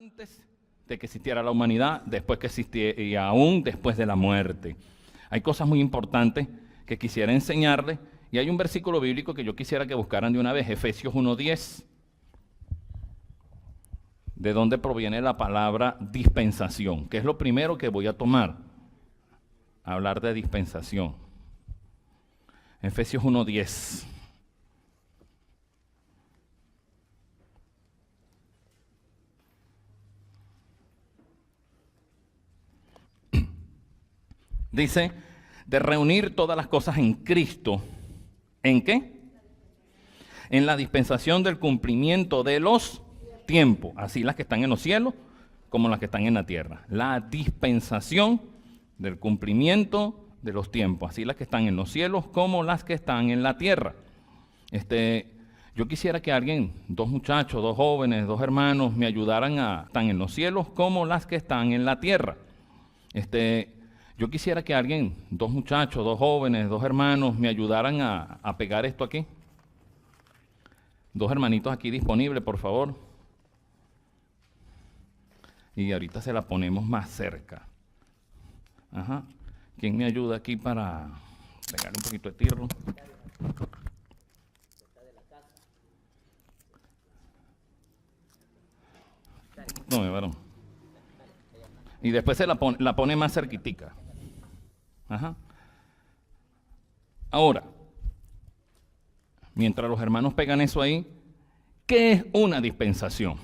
Antes de que existiera la humanidad, después que existiera y aún después de la muerte. Hay cosas muy importantes que quisiera enseñarles y hay un versículo bíblico que yo quisiera que buscaran de una vez, Efesios 1:10. ¿De dónde proviene la palabra dispensación? Que es lo primero que voy a tomar. Hablar de dispensación. Efesios 1:10. Dice, de reunir todas las cosas en Cristo. ¿En qué? En la dispensación del cumplimiento de los tiempos, así las que están en los cielos como las que están en la tierra. La dispensación del cumplimiento de los tiempos, así las que están en los cielos como las que están en la tierra. Yo quisiera que alguien, dos muchachos, dos jóvenes, dos hermanos, me ayudaran están en los cielos como las que están en la tierra. Yo quisiera que alguien, dos muchachos, dos jóvenes, dos hermanos, me ayudaran a pegar esto aquí. Dos hermanitos aquí disponibles, por favor. Y ahorita se la ponemos más cerca. Ajá. ¿Quién me ayuda aquí para pegar un poquito de tirro? No, me varón. Y después se la pone más cerquitica. Ajá. Ahora, mientras los hermanos pegan eso ahí, ¿qué es una dispensación?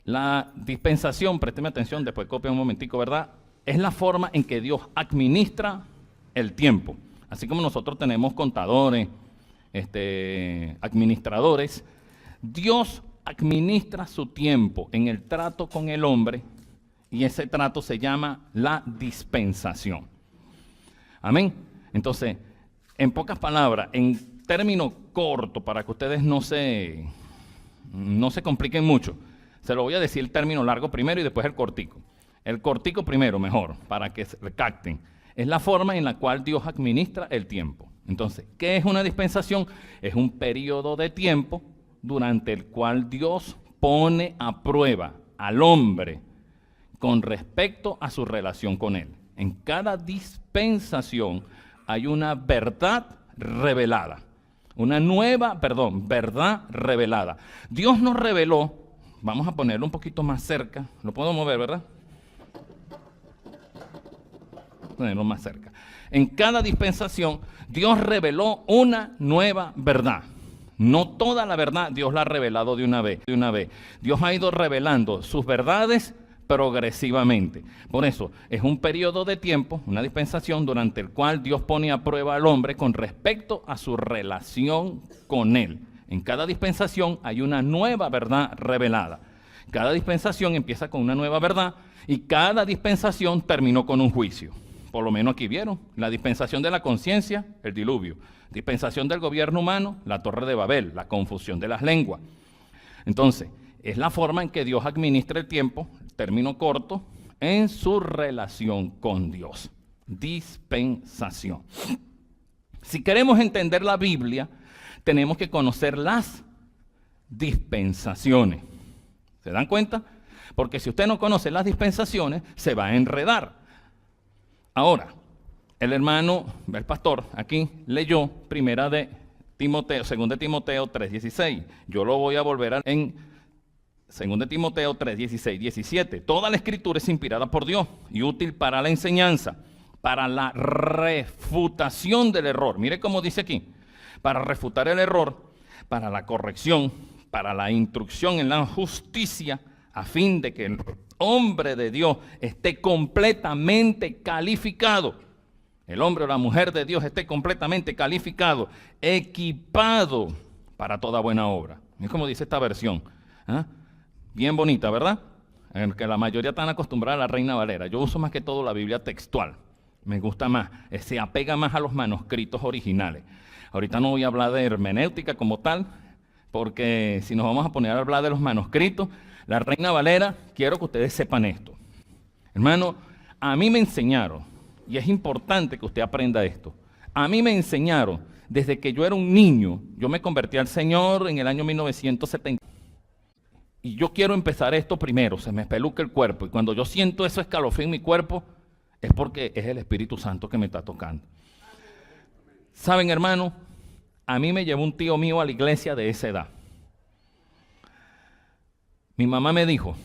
La dispensación, présteme atención, después copia un momentico, ¿verdad? Es la forma en que Dios administra el tiempo. Así como nosotros tenemos contadores, administradores, Dios administra su tiempo en el trato con el hombre y ese trato se llama la dispensación. Amén. Entonces, en pocas palabras, en término corto, para que ustedes no se compliquen mucho, se lo voy a decir el término largo primero y después el cortico. El cortico primero, mejor, para que se capten. Es la forma en la cual Dios administra el tiempo. Entonces, ¿qué es una dispensación? Es un periodo de tiempo durante el cual Dios pone a prueba al hombre con respecto a su relación con él. En cada dispensación hay una verdad revelada. Verdad revelada. Dios nos reveló, vamos a ponerlo un poquito más cerca, lo puedo mover, ¿verdad? Ponerlo más cerca. En cada dispensación, Dios reveló una nueva verdad. No toda la verdad Dios la ha revelado de una vez. Dios ha ido revelando sus verdades progresivamente. Por eso, es un periodo de tiempo, una dispensación durante el cual Dios pone a prueba al hombre con respecto a su relación con él. En cada dispensación hay una nueva verdad revelada. Cada dispensación empieza con una nueva verdad y cada dispensación terminó con un juicio. Por lo menos aquí vieron, la dispensación de la conciencia, el diluvio. Dispensación del gobierno humano, la Torre de Babel, la confusión de las lenguas. Entonces, es la forma en que Dios administra el tiempo, término corto, en su relación con Dios. Dispensación. Si queremos entender la Biblia, tenemos que conocer las dispensaciones. ¿Se dan cuenta? Porque si usted no conoce las dispensaciones, se va a enredar. Ahora, el pastor, aquí leyó segunda de Timoteo 3:16. Yo lo voy a volver en segunda de Timoteo 3:16, 17. Toda la escritura es inspirada por Dios y útil para la enseñanza, para la refutación del error. Mire cómo dice aquí, para refutar el error, para la corrección, para la instrucción en la justicia, a fin de que el hombre de Dios esté completamente calificado. El hombre o la mujer de Dios esté completamente calificado, equipado para toda buena obra. Es como dice esta versión. Bien bonita, ¿verdad? En que la mayoría están acostumbradas a la Reina Valera. Yo uso más que todo la Biblia textual. Me gusta más, se apega más a los manuscritos originales. Ahorita no voy a hablar de hermenéutica como tal, porque si nos vamos a poner a hablar de los manuscritos, la Reina Valera, quiero que ustedes sepan esto. Hermano, a mí me enseñaron, y es importante que usted aprenda esto, a mí me enseñaron desde que yo era un niño. Yo me convertí al Señor en el año 1970. y yo quiero empezar esto primero, se me espeluca el cuerpo, y cuando yo siento eso escalofrío en mi cuerpo, es porque es el Espíritu Santo que me está tocando. ¿Saben, hermano? A mí me llevó un tío mío a la iglesia de esa edad. Mi mamá me dijo,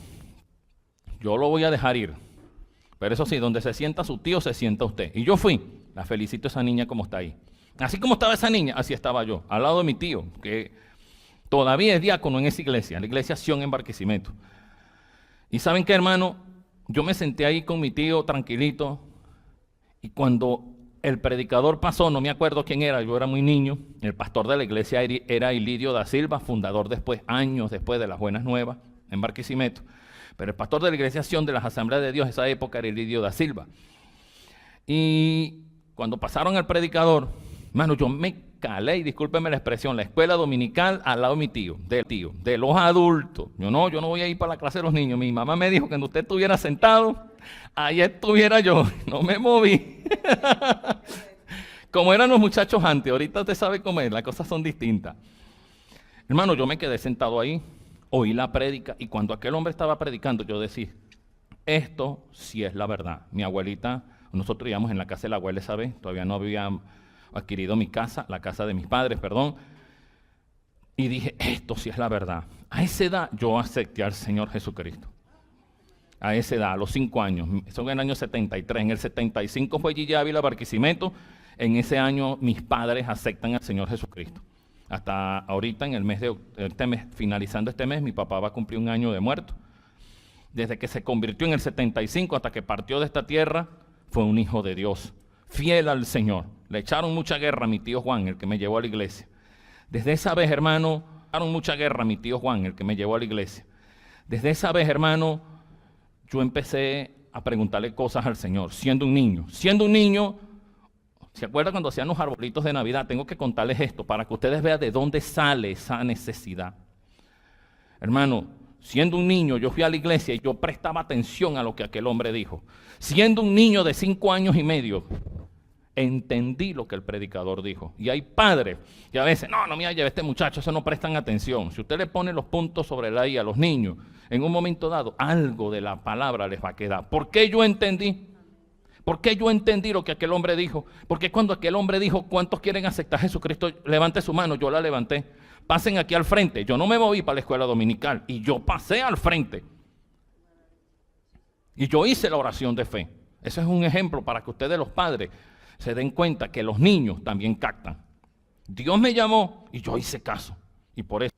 yo lo voy a dejar ir, pero eso sí, donde se sienta su tío, se sienta usted. Y yo fui, la felicito a esa niña como está ahí. Así como estaba esa niña, así estaba yo, al lado de mi tío, que todavía es diácono en esa iglesia, la iglesia Sion en Barquisimeto. Y ¿saben qué, hermano? Yo me senté ahí con mi tío tranquilito, y cuando el predicador pasó, no me acuerdo quién era, yo era muy niño, el pastor de la iglesia era Ilidio da Silva, fundador después, años después de las Buenas Nuevas, en Barquisimeto. Pero el pastor de la iglesia Sion de las Asambleas de Dios, esa época era Ilidio da Silva. Y cuando pasaron al predicador, hermano, yo me calé, y discúlpenme la expresión, la escuela dominical al lado de mi tío, de los adultos. Yo no voy a ir para la clase de los niños. Mi mamá me dijo que cuando usted estuviera sentado, ahí estuviera yo, no me moví. Como eran los muchachos antes, ahorita usted sabe cómo es, las cosas son distintas. Hermano, yo me quedé sentado ahí, oí la prédica, y cuando aquel hombre estaba predicando, yo decía, esto sí es la verdad. Mi abuelita, nosotros íbamos en la casa de la abuela esa vez, todavía no había adquirido mi casa, la casa de mis padres, perdón, y dije, esto sí es la verdad. A esa edad yo acepté al Señor Jesucristo. A esa edad, a los 5 años, eso en el año 73, en el 75 fue Gigi Ávila Barquisimeto, en ese año mis padres aceptan al Señor Jesucristo. Hasta ahorita, en el mes de este mes, finalizando este mes, mi papá va a cumplir 1 año de muerto. Desde que se convirtió en el 75 hasta que partió de esta tierra, fue un hijo de Dios, fiel al Señor. Le echaron mucha guerra a mi tío Juan, el que me llevó a la iglesia. Desde esa vez, hermano, echaron mucha guerra a mi tío Juan, el que me llevó a la iglesia. Desde esa vez, hermano, yo empecé a preguntarle cosas al Señor, siendo un niño. Siendo un niño, ¿se acuerdan cuando hacían los arbolitos de Navidad? Tengo que contarles esto para que ustedes vean de dónde sale esa necesidad. Hermano, siendo un niño, yo fui a la iglesia y yo prestaba atención a lo que aquel hombre dijo. Siendo un niño de 5 años y medio, entendí lo que el predicador dijo. Y hay padres que a veces, no, mira, lleve este muchacho, eso no prestan atención. Si usted le pone los puntos sobre la I a los niños, en un momento dado, algo de la palabra les va a quedar. ¿Por qué yo entendí? ¿Por qué yo entendí lo que aquel hombre dijo? Porque cuando aquel hombre dijo, ¿cuántos quieren aceptar a Jesucristo? Levante su mano, yo la levanté. Pasen aquí al frente. Yo no me moví para la escuela dominical y yo pasé al frente. Y yo hice la oración de fe. Ese es un ejemplo para que ustedes los padres se den cuenta que los niños también captan. Dios me llamó y yo hice caso. Y por eso.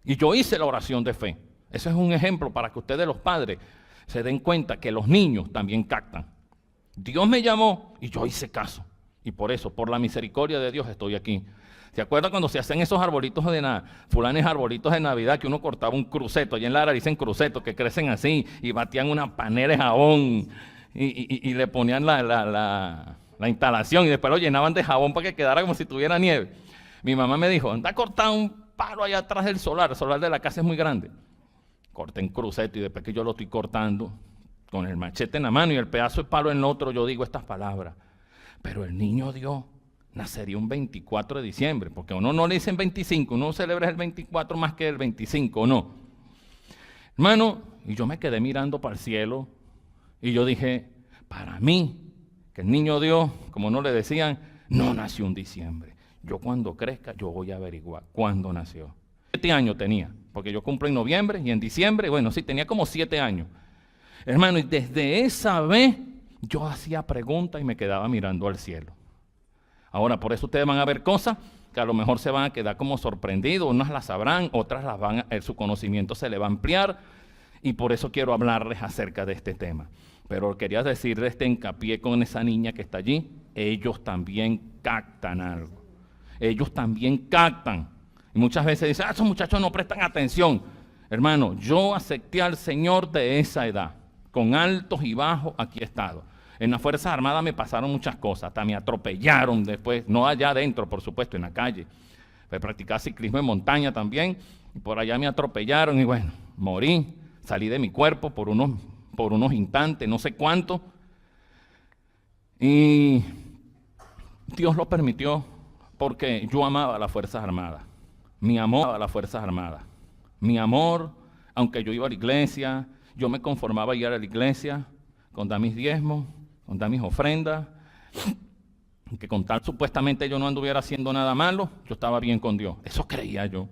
Y yo hice la oración de fe. Ese es un ejemplo para que ustedes los padres se den cuenta que los niños también captan. Dios me llamó y yo hice caso. Y por eso, por la misericordia de Dios, estoy aquí. ¿Se acuerdan cuando se hacen esos arbolitos de fulanes arbolitos de Navidad que uno cortaba un cruceto? Allá en Lara dicen crucetos que crecen así y batían una panera de jabón y le ponían la instalación y después lo llenaban de jabón para que quedara como si tuviera nieve. Mi mamá me dijo, anda a cortar un palo allá atrás del solar. El solar de la casa es muy grande. Corté un cruceto y después que yo lo estoy cortando con el machete en la mano y el pedazo de palo en el otro, yo digo estas palabras. Pero el niño Dios nacería un 24 de diciembre, porque a uno no le dicen 25, uno celebra el 24 más que el 25, ¿no? Hermano, y yo me quedé mirando para el cielo y yo dije, para mí, que el niño Dios, como no le decían, no nació un diciembre. Yo cuando crezca, yo voy a averiguar cuándo nació. 7 años tenía, porque yo cumplo en noviembre y en diciembre, bueno, sí, tenía como 7 años. Hermano, y desde esa vez yo hacía preguntas y me quedaba mirando al cielo. Ahora, por eso ustedes van a ver cosas que a lo mejor se van a quedar como sorprendidos, unas las sabrán, otras su conocimiento se le va a ampliar, y por eso quiero hablarles acerca de este tema. Pero quería decirles este hincapié con esa niña que está allí, ellos también captan algo. Ellos también captan. Y muchas veces dicen, esos muchachos no prestan atención. Hermano, yo acepté al Señor de esa edad, con altos y bajos, aquí he estado. En las Fuerzas Armadas me pasaron muchas cosas, hasta me atropellaron después, no allá adentro, por supuesto, en la calle. Fui a practicar ciclismo en montaña también, y por allá me atropellaron y bueno, morí, salí de mi cuerpo por unos instantes, no sé cuánto. Y Dios lo permitió porque yo amaba a las Fuerzas Armadas. Mi amor a las Fuerzas Armadas. Mi amor Aunque yo iba a la iglesia, yo me conformaba a ir a la iglesia, con dar mis diezmos, con dar mis ofrendas, que con tal supuestamente yo no anduviera haciendo nada malo, yo estaba bien con Dios. Eso creía yo.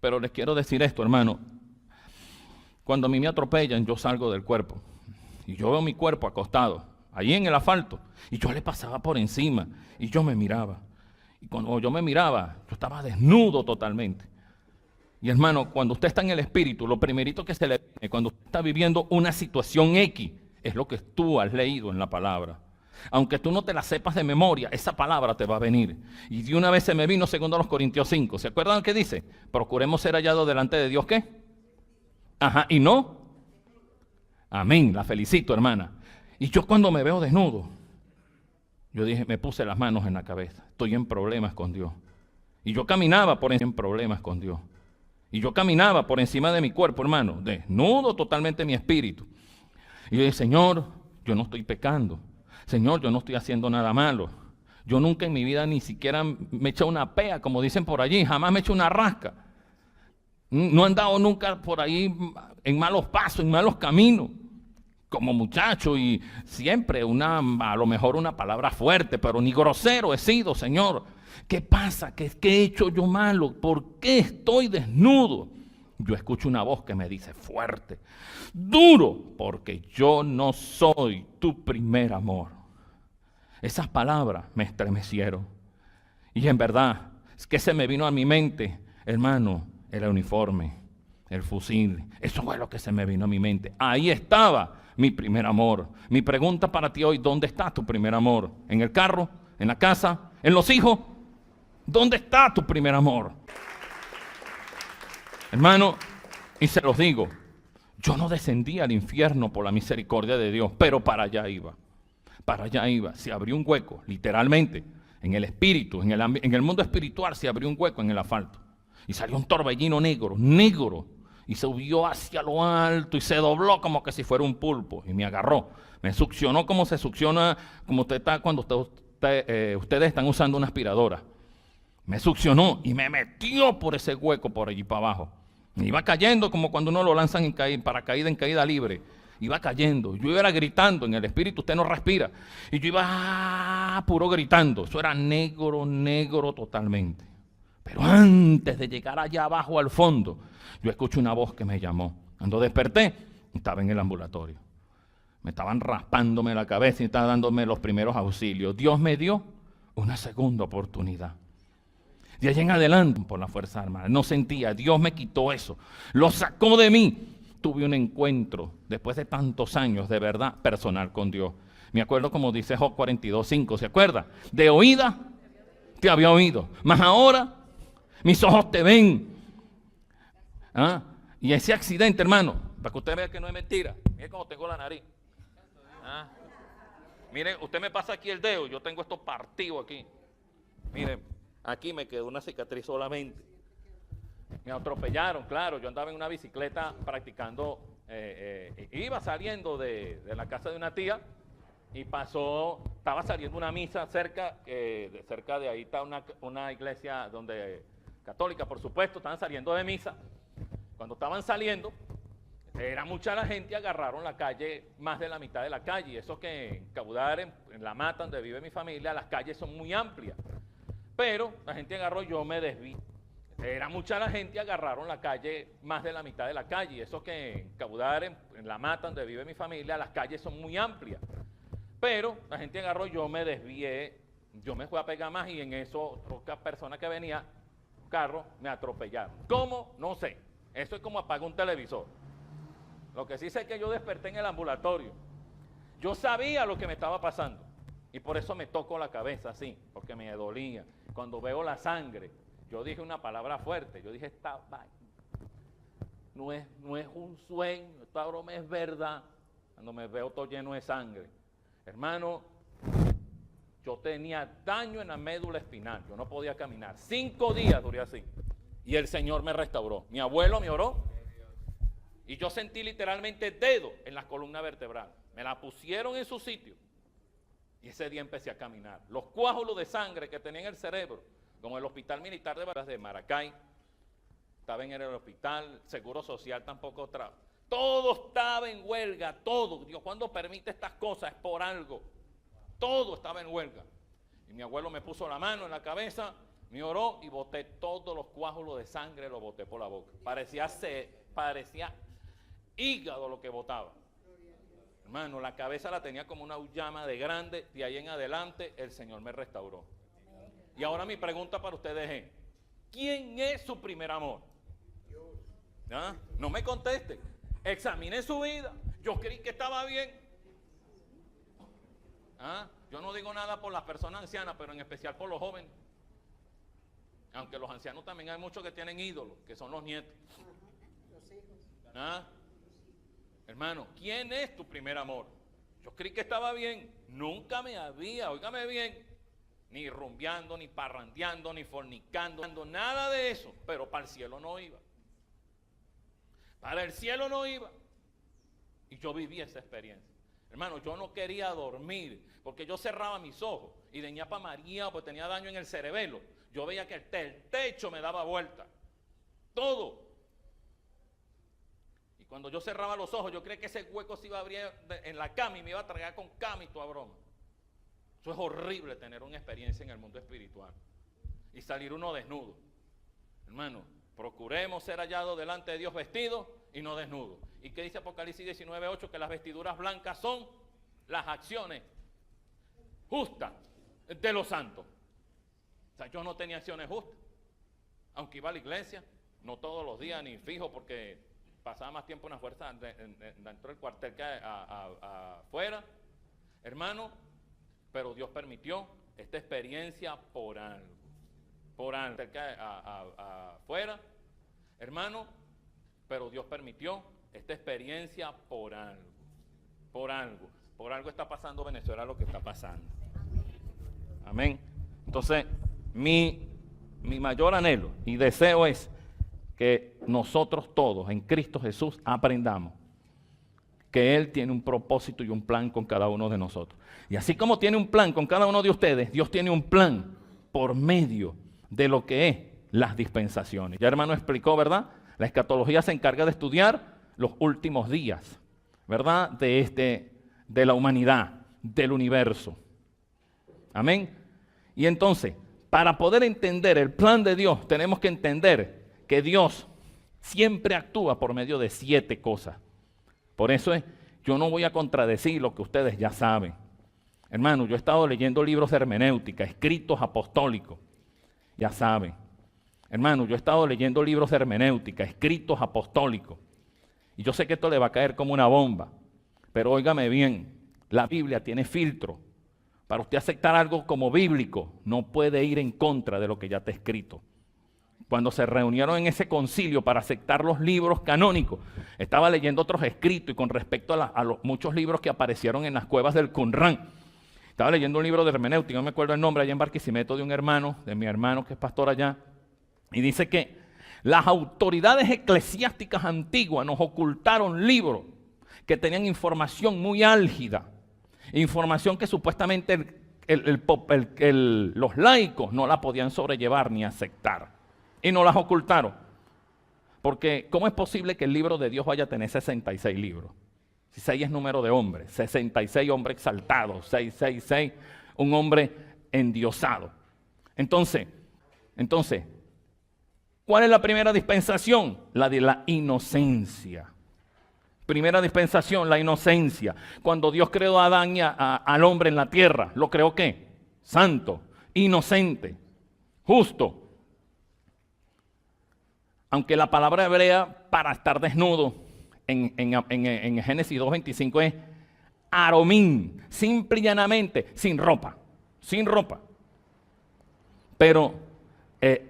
Pero les quiero decir esto, hermano. Cuando a mí me atropellan, yo salgo del cuerpo. Y yo veo mi cuerpo acostado, ahí en el asfalto. Y yo le pasaba por encima. Y yo me miraba. Y cuando yo me miraba, yo estaba desnudo totalmente. Y hermano, cuando usted está en el espíritu, lo primerito que se le viene, cuando usted está viviendo una situación X, es lo que tú has leído en la palabra. Aunque tú no te la sepas de memoria, esa palabra te va a venir. Y de una vez se me vino segundo a los Corintios 5. ¿Se acuerdan qué dice? Procuremos ser hallados delante de Dios, ¿qué? Ajá, ¿y no? Amén, la felicito, hermana. Y yo cuando me veo desnudo, yo dije, me puse las manos en la cabeza. Estoy en problemas con Dios. Y yo caminaba por encima en problemas con Dios. Y yo caminaba por encima de mi cuerpo, hermano, desnudo totalmente mi espíritu. Y yo dije, Señor, yo no estoy pecando. Señor, yo no estoy haciendo nada malo. Yo nunca en mi vida ni siquiera me he echado una pea, como dicen por allí. Jamás me he hecho una rasca. No he andado nunca por ahí en malos pasos, en malos caminos, como muchacho. Y siempre a lo mejor una palabra fuerte, pero ni grosero he sido, Señor. ¿Qué pasa? ¿Qué he hecho yo malo? ¿Por qué estoy desnudo? Yo escucho una voz que me dice fuerte, duro, porque yo no soy tu primer amor. Esas palabras me estremecieron. Y en verdad, es que se me vino a mi mente, hermano, el uniforme, el fusil. Eso fue lo que se me vino a mi mente. Ahí estaba mi primer amor. Mi pregunta para ti hoy, ¿dónde está tu primer amor? ¿En el carro? ¿En la casa? ¿En los hijos? ¿Dónde está tu primer amor? Hermano, y se los digo, yo no descendí al infierno por la misericordia de Dios, pero para allá iba. Para allá iba. Se abrió un hueco, literalmente, en el espíritu, en el mundo espiritual se abrió un hueco en el asfalto. Y salió un torbellino negro, y subió hacia lo alto y se dobló como que si fuera un pulpo y me agarró. Me succionó como se succiona, como usted está cuando ustedes están usando una aspiradora. Me succionó y me metió por ese hueco por allí para abajo. Me iba cayendo como cuando uno lo lanzan en paracaídas en caída libre. Iba cayendo. Yo iba gritando en el espíritu, usted no respira. Y yo iba puro gritando. Eso era negro, negro totalmente. Pero antes de llegar allá abajo al fondo, yo escuché una voz que me llamó. Cuando desperté, estaba en el ambulatorio. Me estaban raspándome la cabeza y estaban dándome los primeros auxilios. Dios me dio una segunda oportunidad. De allá en adelante, por la Fuerza Armada, no sentía, Dios me quitó eso, lo sacó de mí. Tuve un encuentro, después de tantos años, de verdad, personal con Dios. Me acuerdo como dice Job 42:5, ¿se acuerda? De oída te había oído, mas ahora mis ojos te ven. ¿Ah? Y ese accidente, hermano, para que usted vea que no es mentira, mire cómo tengo la nariz. ¿Ah? Mire, usted me pasa aquí el dedo, yo tengo esto partido aquí. Mire, aquí me quedó una cicatriz solamente. Me atropellaron, claro, yo andaba en una bicicleta practicando, iba saliendo de la casa de una tía y estaba saliendo una misa cerca de ahí está una iglesia católica, por supuesto, estaban saliendo de misa. Cuando estaban saliendo, era mucha la gente, agarraron la calle, más de la mitad de la calle, y eso que en Caudar, en La Mata, donde vive mi familia, las calles son muy amplias, pero la gente agarró, yo me desví. Era mucha la gente, agarraron la calle, más de la mitad de la calle. Y eso que en Caudar, en La Mata, donde vive mi familia, las calles son muy amplias. Pero la gente agarró, yo me desvié, yo me fui a pegar más y en eso otra persona que venía, carro, me atropellaron. ¿Cómo? No sé. Eso es como apagar un televisor. Lo que sí sé es que yo desperté en el ambulatorio. Yo sabía lo que me estaba pasando. Y por eso me toco la cabeza así, porque me dolía. Cuando veo la sangre, yo dije una palabra fuerte, yo dije, esta vaina no es un sueño, esta broma es verdad. Cuando me veo todo lleno de sangre, hermano, yo tenía daño en la médula espinal, yo no podía caminar, 5 días duré así, y el Señor me restauró. Mi abuelo me oró, y yo sentí literalmente dedo en la columna vertebral, me la pusieron en su sitio, y ese día empecé a caminar. Los coágulos de sangre que tenía en el cerebro, como el Hospital Militar de Maracay, estaba en el hospital, Seguro Social tampoco trajo. Todo estaba en huelga, todo. Dios, cuando permite estas cosas es por algo. Todo estaba en huelga. Y mi abuelo me puso la mano en la cabeza, me oró y boté todos los coágulos de sangre, los boté por la boca. Parecía hígado lo que botaba. Hermano, la cabeza la tenía como una llama de grande. De ahí en adelante el Señor me restauró. Y ahora mi pregunta para ustedes es: ¿quién es su primer amor? ¿Ah? No me contesten. Examinen su vida. Yo creí que estaba bien. ¿Ah? Yo no digo nada por las personas ancianas, pero en especial por los jóvenes. Aunque los ancianos también hay muchos que tienen ídolos, que son los nietos. ¿Ah? Hermano, ¿quién es tu primer amor? Yo creí que estaba bien. Nunca me había, óigame bien, ni rumbeando, ni parrandeando, ni fornicando, nada de eso. Pero para el cielo no iba. Para el cielo no iba. Y yo viví esa experiencia. Hermano, yo no quería dormir, porque yo cerraba mis ojos y de ñapa María, pues tenía daño en el cerebelo. Yo veía que el techo me daba vuelta. Todo. Y cuando yo cerraba los ojos, yo creía que ese hueco se iba a abrir en la cama y me iba a tragar con cama y toda broma. Eso es horrible, tener una experiencia en el mundo espiritual y salir uno desnudo. Hermano, procuremos ser hallados delante de Dios vestidos y no desnudos. ¿Y qué dice Apocalipsis 19:8? Que las vestiduras blancas son las acciones justas de los santos. O sea, yo no tenía acciones justas, aunque iba a la iglesia, no todos los días ni fijo, porque pasaba más tiempo en la fuerza dentro del cuartel que afuera. Hermano, pero Dios permitió esta experiencia por algo. Por algo. Afuera, hermano, pero Dios permitió esta experiencia por algo. Por algo. Por algo está pasando Venezuela lo que está pasando. Amén. Entonces, mi mayor anhelo y deseo es que nosotros todos en Cristo Jesús aprendamos que Él tiene un propósito y un plan con cada uno de nosotros. Y así como tiene un plan con cada uno de ustedes, Dios tiene un plan por medio de lo que es las dispensaciones. Ya hermano explicó, ¿verdad? La escatología se encarga de estudiar los últimos días, ¿verdad? De la humanidad, del universo. Amén. Y entonces, para poder entender el plan de Dios, tenemos que entender que Dios siempre actúa por medio de 7 cosas. Por eso yo no voy a contradecir lo que ustedes ya saben. Hermano, yo he estado leyendo libros de hermenéutica, escritos apostólicos, ya saben. Hermano, yo he estado leyendo libros de hermenéutica, escritos apostólicos. Y yo sé que esto le va a caer como una bomba, pero óigame bien, la Biblia tiene filtro. Para usted aceptar algo como bíblico, no puede ir en contra de lo que ya está escrito. Cuando se reunieron en ese concilio para aceptar los libros canónicos, estaba leyendo otros escritos y con respecto a los muchos libros que aparecieron en las cuevas del Qumrán. Estaba leyendo un libro de hermenéutica, no me acuerdo el nombre, allá en Barquisimeto, de mi hermano que es pastor allá, y dice que las autoridades eclesiásticas antiguas nos ocultaron libros que tenían información muy álgida, información que supuestamente los laicos no la podían sobrellevar ni aceptar. Y no las ocultaron. Porque ¿cómo es posible que el libro de Dios vaya a tener 66 libros? Si 6 es número de hombres, 66 hombres exaltados, 666, un hombre endiosado. Entonces, ¿cuál es la primera dispensación? La de la inocencia. Primera dispensación, la inocencia. Cuando Dios creó a Adán y al hombre en la tierra, ¿lo creó qué? Santo, inocente, justo. Aunque la palabra hebrea para estar desnudo en Génesis 2:25 es aromín, simple y llanamente, sin ropa. Pero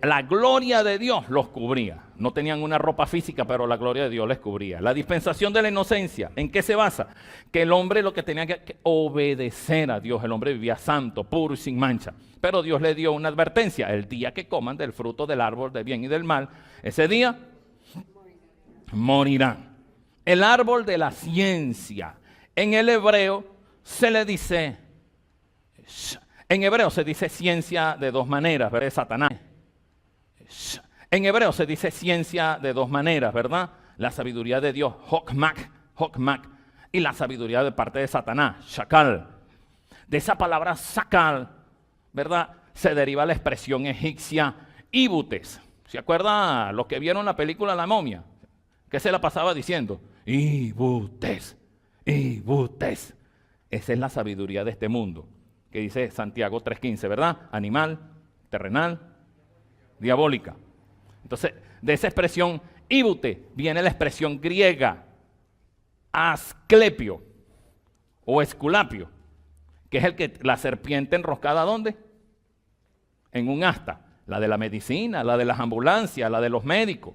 la gloria de Dios los cubría. No tenían una ropa física, pero la gloria de Dios les cubría. La dispensación de la inocencia, ¿en qué se basa? Que el hombre lo que tenía que obedecer a Dios. El hombre vivía santo, puro y sin mancha. Pero Dios le dio una advertencia: el día que coman del fruto del árbol del bien y del mal, ese día morirán. El árbol de la ciencia. En el hebreo se le dice, ciencia de 2 maneras, ¿verdad? Satanás. En hebreo se dice ciencia de dos maneras, ¿verdad? La sabiduría de Dios, hokmak, y la sabiduría de parte de Satanás, shakal. De esa palabra shakal, ¿verdad? Se deriva la expresión egipcia ibutes. ¿Se acuerdan los que vieron la película La Momia? ¿Qué se la pasaba diciendo? Ibutes, ibutes. Esa es la sabiduría de este mundo, que dice Santiago 3:15, ¿verdad? Animal, terrenal, diabólica. Entonces, de esa expresión ibute viene la expresión griega asclepio o esculapio, que es la serpiente enroscada, ¿dónde? En un asta, la de la medicina, la de las ambulancias, la de los médicos.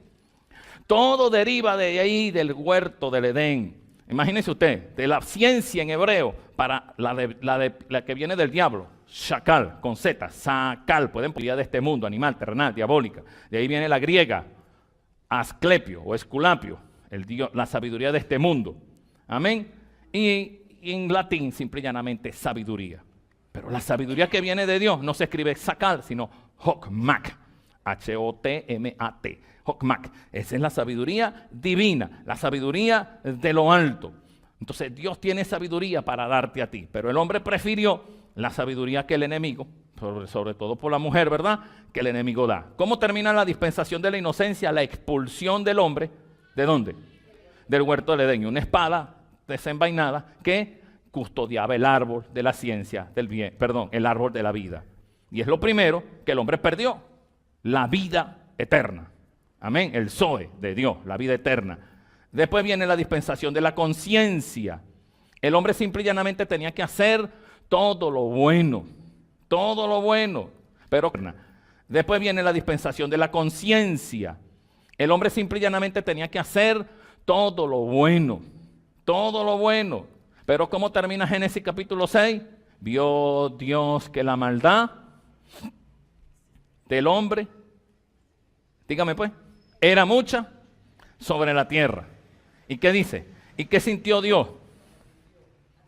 Todo deriva de ahí, del huerto del Edén. Imagínese usted, de la ciencia en hebreo para la que viene del diablo, shakal, con Z, sakal, pueden poner de este mundo, animal, terrenal, diabólica. De ahí viene la griega, asclepio o esculapio, la sabiduría de este mundo. Amén. Y en latín, simple y llanamente, sabiduría. Pero la sabiduría que viene de Dios no se escribe sakal, sino hokmak, H-O-T-M-A-T. Hokmak. Esa es la sabiduría divina, la sabiduría de lo alto. Entonces Dios tiene sabiduría para darte a ti, pero el hombre prefirió la sabiduría que el enemigo, sobre todo por la mujer, ¿verdad?, que el enemigo da. ¿Cómo termina la dispensación de la inocencia? La expulsión del hombre, ¿de dónde? Del huerto del Edén. Una espada desenvainada que custodiaba el árbol de la ciencia del bien, el árbol de la vida. Y es lo primero que el hombre perdió, la vida eterna. Amén, el Zoe de Dios, la vida eterna. Después viene la dispensación de la conciencia. El hombre simple y llanamente tenía que hacer todo lo bueno, pero después viene la dispensación de la conciencia. El hombre simple y llanamente tenía que hacer todo lo bueno, pero ¿cómo termina Génesis capítulo 6? Vio Dios que la maldad del hombre, dígame pues, era mucha sobre la tierra. ¿Y qué dice? ¿Y qué sintió Dios?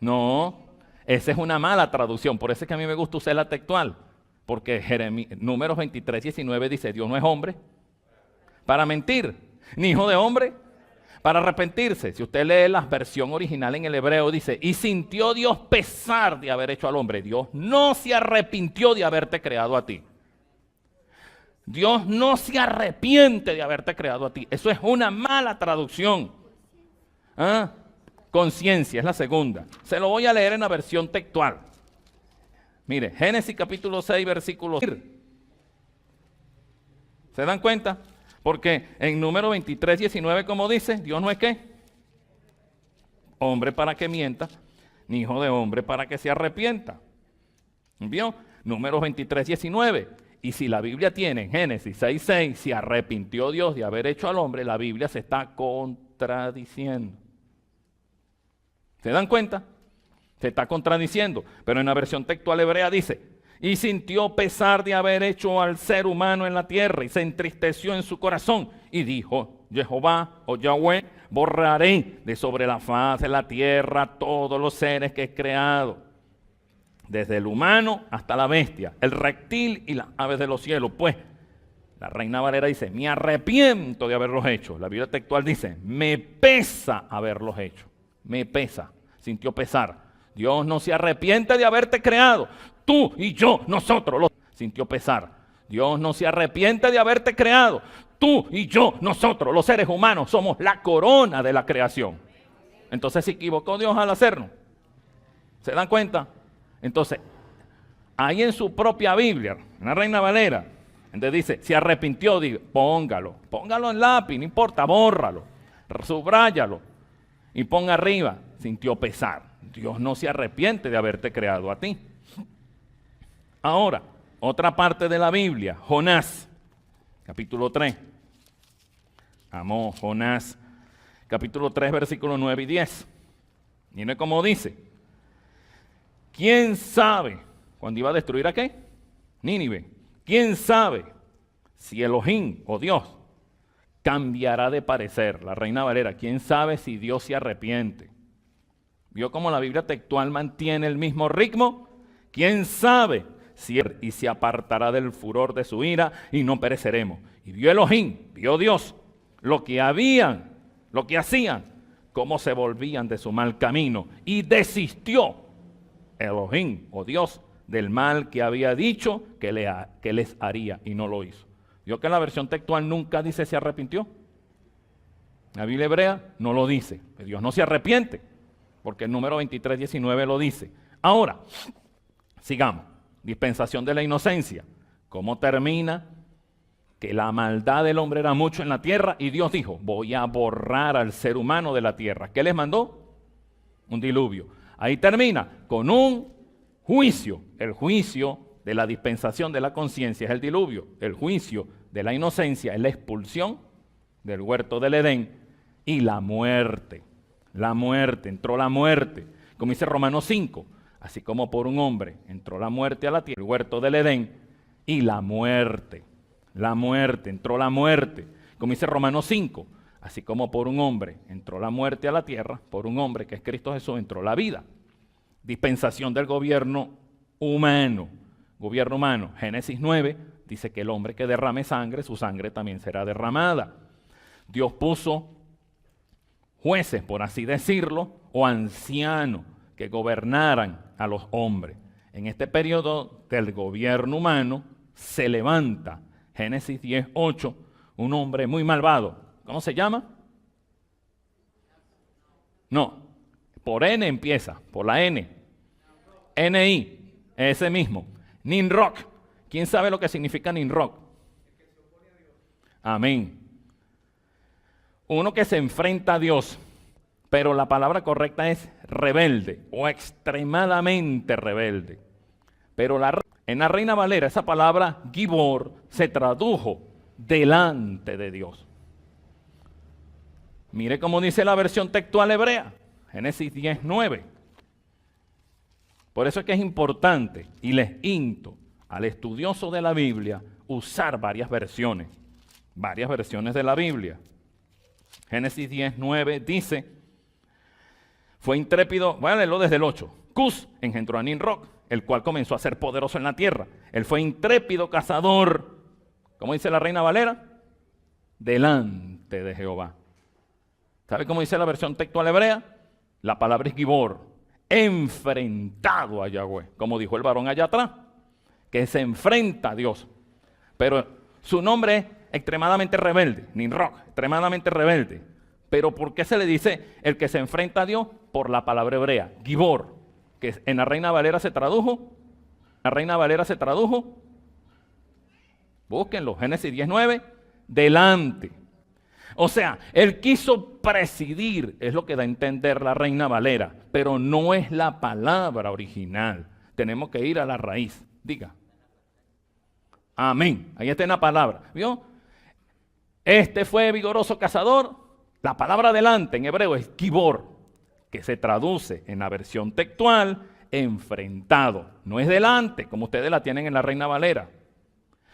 No, esa es una mala traducción, por eso es que a mí me gusta usar la textual, porque Números 23:19 dice, Dios no es hombre para mentir, ni hijo de hombre para arrepentirse. Si usted lee la versión original en el hebreo, dice, y sintió Dios pesar de haber hecho al hombre. Dios no se arrepintió de haberte creado a ti. Dios no se arrepiente de haberte creado a ti. Eso es una mala traducción. ¿Ah? Conciencia es la segunda. Se lo voy a leer en la versión textual. Mire, Génesis capítulo 6, versículo 6. ¿Se dan cuenta? Porque en Número 23:19, como dice, Dios no es ¿qué? Hombre para que mienta, ni hijo de hombre para que se arrepienta. ¿Vio? Número 23:19. Y si la Biblia tiene en Génesis 6:6, se arrepintió Dios de haber hecho al hombre, la Biblia se está contradiciendo. ¿Se dan cuenta? Se está contradiciendo. Pero en la versión textual hebrea dice, y sintió pesar de haber hecho al ser humano en la tierra y se entristeció en su corazón y dijo, Jehová o Yahweh, borraré de sobre la faz de la tierra todos los seres que he creado, desde el humano hasta la bestia, el reptil y las aves de los cielos. Pues la Reina Valera dice, me arrepiento de haberlos hecho. La Biblia textual dice, me pesa haberlos hecho. Me pesa, sintió pesar. Dios no se arrepiente de haberte creado. Tú y yo, nosotros, los sintió pesar. Dios no se arrepiente de haberte creado. Tú y yo, nosotros, los seres humanos, somos la corona de la creación. Entonces, ¿se equivocó Dios al hacernos? ¿Se dan cuenta? Entonces, ahí en su propia Biblia, en la Reina Valera, donde dice, se arrepintió, digo, póngalo en lápiz, no importa, bórralo, subráyalo y ponga arriba, sintió pesar. Dios no se arrepiente de haberte creado a ti. Ahora, otra parte de la Biblia, Jonás, capítulo 3. Jonás, capítulo 3, versículos 9 y 10. Mire cómo dice. ¿Quién sabe cuando iba a destruir a qué? Nínive. ¿Quién sabe si Elohim o Dios cambiará de parecer? La Reina Valera. ¿Quién sabe si Dios se arrepiente? ¿Vio cómo la Biblia textual mantiene el mismo ritmo? ¿Quién sabe y se apartará del furor de su ira y no pereceremos. Y vio Elohim, vio Dios, lo que hacían, cómo se volvían de su mal camino, y desistió Elohim, o Dios, del mal que había dicho que les haría, y no lo hizo. ¿Vio que la versión textual nunca dice se arrepintió? La Biblia hebrea no lo dice. Dios no se arrepiente, porque el número 23:19 lo dice. Ahora, sigamos. Dispensación de la inocencia. ¿Cómo termina? Que la maldad del hombre era mucho en la tierra y Dios dijo, voy a borrar al ser humano de la tierra. ¿Qué les mandó? Un diluvio. Ahí termina con un juicio. El juicio de la dispensación de la conciencia es el diluvio. El juicio de la inocencia es la expulsión del huerto del Edén y la muerte. La muerte, entró la muerte. Como dice Romanos 5, así como por un hombre entró la muerte a la tierra, el huerto del Edén y la muerte. La muerte, entró la muerte. Como dice Romanos 5, así como por un hombre entró la muerte a la tierra, por un hombre que es Cristo Jesús entró la vida. Dispensación del gobierno humano. Gobierno humano. Génesis 9 dice que el hombre que derrame sangre, su sangre también será derramada. Dios puso jueces, por así decirlo, o ancianos que gobernaran a los hombres. En este periodo del gobierno humano se levanta, Génesis 10:8, un hombre muy malvado. ¿Cómo se llama? No, por N empieza, por la N. N-I, ese mismo. Nimrod. ¿Quién sabe lo que significa Nimrod? Amén. Uno que se enfrenta a Dios, pero la palabra correcta es rebelde o extremadamente rebelde. Pero en la Reina Valera esa palabra Gibor se tradujo delante de Dios. Mire cómo dice la versión textual hebrea, Génesis 10:9. Por eso es que es importante y les insto al estudioso de la Biblia usar varias versiones de la Biblia. Génesis 10:9 dice, fue intrépido, voy a leerlo desde el 8. Cus engendró a Nimrod, el cual comenzó a ser poderoso en la tierra. Él fue intrépido cazador, ¿cómo dice la Reina Valera? Delante de Jehová. ¿Sabe cómo dice la versión textual hebrea? La palabra es Gibor, enfrentado a Yahweh, como dijo el varón allá atrás, que se enfrenta a Dios. Pero su nombre es extremadamente rebelde, Nimrod, extremadamente rebelde. Pero ¿por qué se le dice el que se enfrenta a Dios? Por la palabra hebrea, Gibor, que en la Reina Valera se tradujo, búsquenlo, Génesis 10:9, delante. O sea, él quiso presidir, es lo que da a entender la Reina Valera, pero no es la palabra original. Tenemos que ir a la raíz. Diga. Amén. Ahí está en la palabra. ¿Vio? Este fue vigoroso cazador. La palabra delante en hebreo es Gibor, que se traduce en la versión textual enfrentado. No es delante, como ustedes la tienen en la Reina Valera.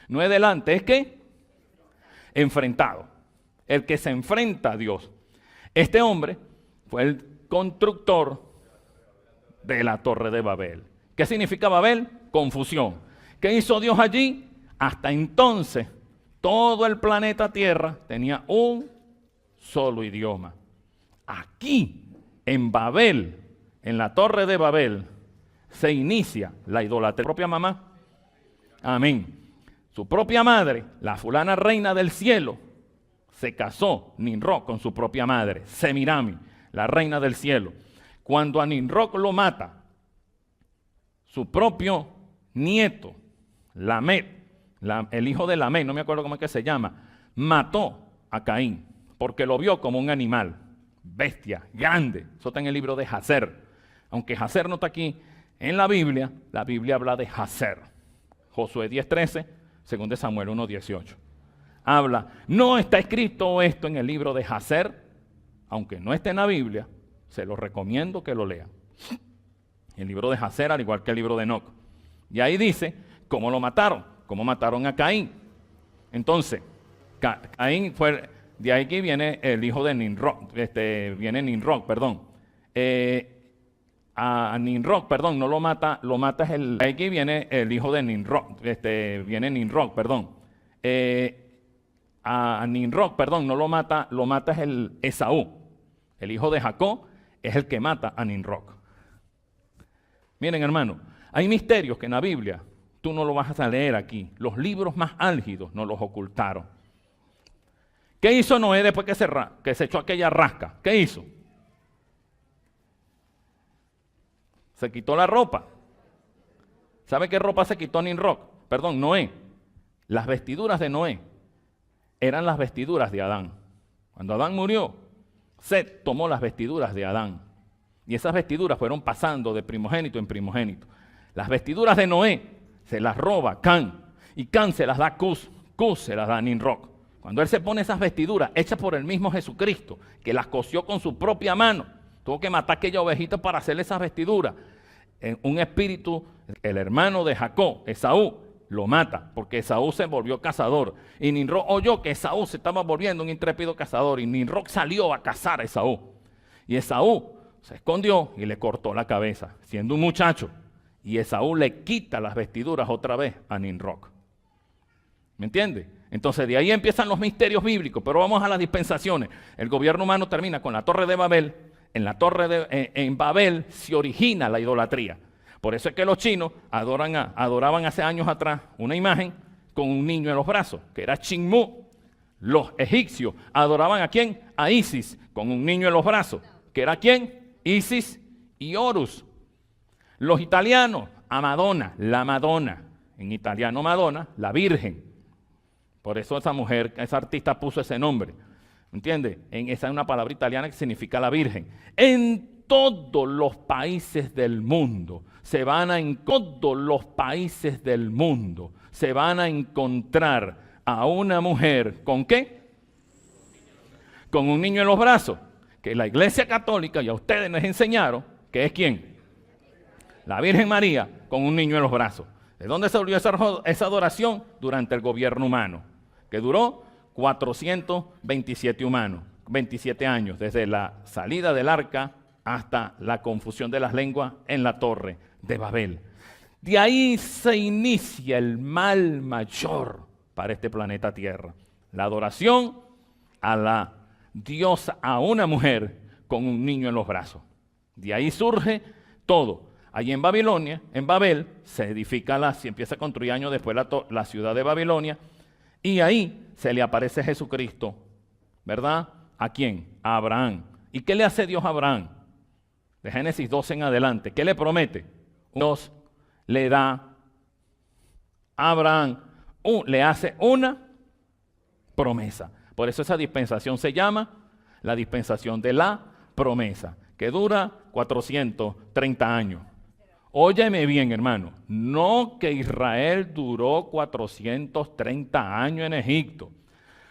No es delante, es que enfrentado. El que se enfrenta a Dios. Este hombre fue el constructor de la Torre de Babel. ¿Qué significa Babel? Confusión. ¿Qué hizo Dios allí? Hasta entonces, todo el planeta Tierra tenía un solo idioma. Aquí, en Babel, en la Torre de Babel, se inicia la idolatría. ¿Su propia mamá? Amén. Su propia madre, la fulana reina del cielo, se casó Nimrod con su propia madre, Semirami, la reina del cielo. Cuando a Nimrod lo mata, su propio nieto, Lamed, el hijo de Lamed, no me acuerdo cómo es que se llama, mató a Caín, porque lo vio como un animal, bestia, grande. Eso está en el libro de Jacer. Aunque Jacer no está aquí en la Biblia habla de Jacer. Josué 10:13, 2 Samuel 1:18. Habla, no está escrito esto en el libro de Jacer, aunque no esté en la Biblia, se lo recomiendo que lo lean. El libro de Jacer, al igual que el libro de Enoc. Y ahí dice cómo lo mataron, cómo mataron a Caín. Entonces, Caín fue, de ahí viene el hijo de Nimrod, viene Nimrod, perdón. a Nimrod, perdón, no lo mata, lo mata es el... Aquí viene el hijo de Nimrod, viene Nimrod, perdón. A Nimrod, perdón, no lo mata es el Esaú. El hijo de Jacob es el que mata a Nimrod. Miren, hermano, hay misterios que en la Biblia tú no lo vas a leer aquí. Los libros más álgidos nos los ocultaron. ¿Qué hizo Noé después que se echó aquella rasca? ¿Qué hizo? Se quitó la ropa. ¿Sabe qué ropa se quitó Noé? Las vestiduras de Noé eran las vestiduras de Adán. Cuando Adán murió, Set tomó las vestiduras de Adán. Y esas vestiduras fueron pasando de primogénito en primogénito. Las vestiduras de Noé se las roba Can. Y Can se las da Cus. Cus se las da Nimrod. Cuando él se pone esas vestiduras hechas por el mismo Jesucristo, que las cosió con su propia mano, tuvo que matar aquella ovejita para hacerle esas vestiduras. Un espíritu, el hermano de Jacob, Esaú, lo mata, porque Esaú se volvió cazador. Y Nimrod oyó que Esaú se estaba volviendo un intrépido cazador, y Nimrod salió a cazar a Esaú. Y Esaú se escondió y le cortó la cabeza, siendo un muchacho. Y Esaú le quita las vestiduras otra vez a Nimrod. ¿Me entiende? Entonces de ahí empiezan los misterios bíblicos, pero vamos a las dispensaciones. El gobierno humano termina con la Torre de Babel. En Babel se origina la idolatría. Por eso es que los chinos adoraban hace años atrás una imagen con un niño en los brazos, que era Chinmú. Los egipcios adoraban ¿a quién? A Isis, con un niño en los brazos, que era ¿quién? Isis y Horus. Los italianos, a Madonna, la Madonna. En italiano Madonna, la Virgen. Por eso esa artista puso ese nombre. ¿Entiende? Esa es una palabra italiana que significa la Virgen. En todos los países del mundo se van a encontrar a una mujer, ¿con qué? Con un niño en los brazos, que la Iglesia Católica y a ustedes les enseñaron que es ¿quién? La Virgen María con un niño en los brazos. ¿De dónde se volvió esa adoración? Durante el gobierno humano, que duró 427 años, desde la salida del arca hasta la confusión de las lenguas en la Torre de Babel. De ahí se inicia el mal mayor para este planeta Tierra. La adoración a la diosa, a una mujer con un niño en los brazos. De ahí surge todo. Allí en Babilonia, en Babel, se empieza a construir años después la ciudad de Babilonia, y ahí se le aparece Jesucristo, ¿verdad? ¿A quién? A Abraham. ¿Y qué le hace Dios a Abraham? De Génesis 12 en adelante. ¿Qué le promete? Dios le da a Abraham, le hace una promesa. Por eso esa dispensación se llama la dispensación de la promesa, que dura 430 años. Óyeme bien, hermano, no que Israel duró 430 años en Egipto.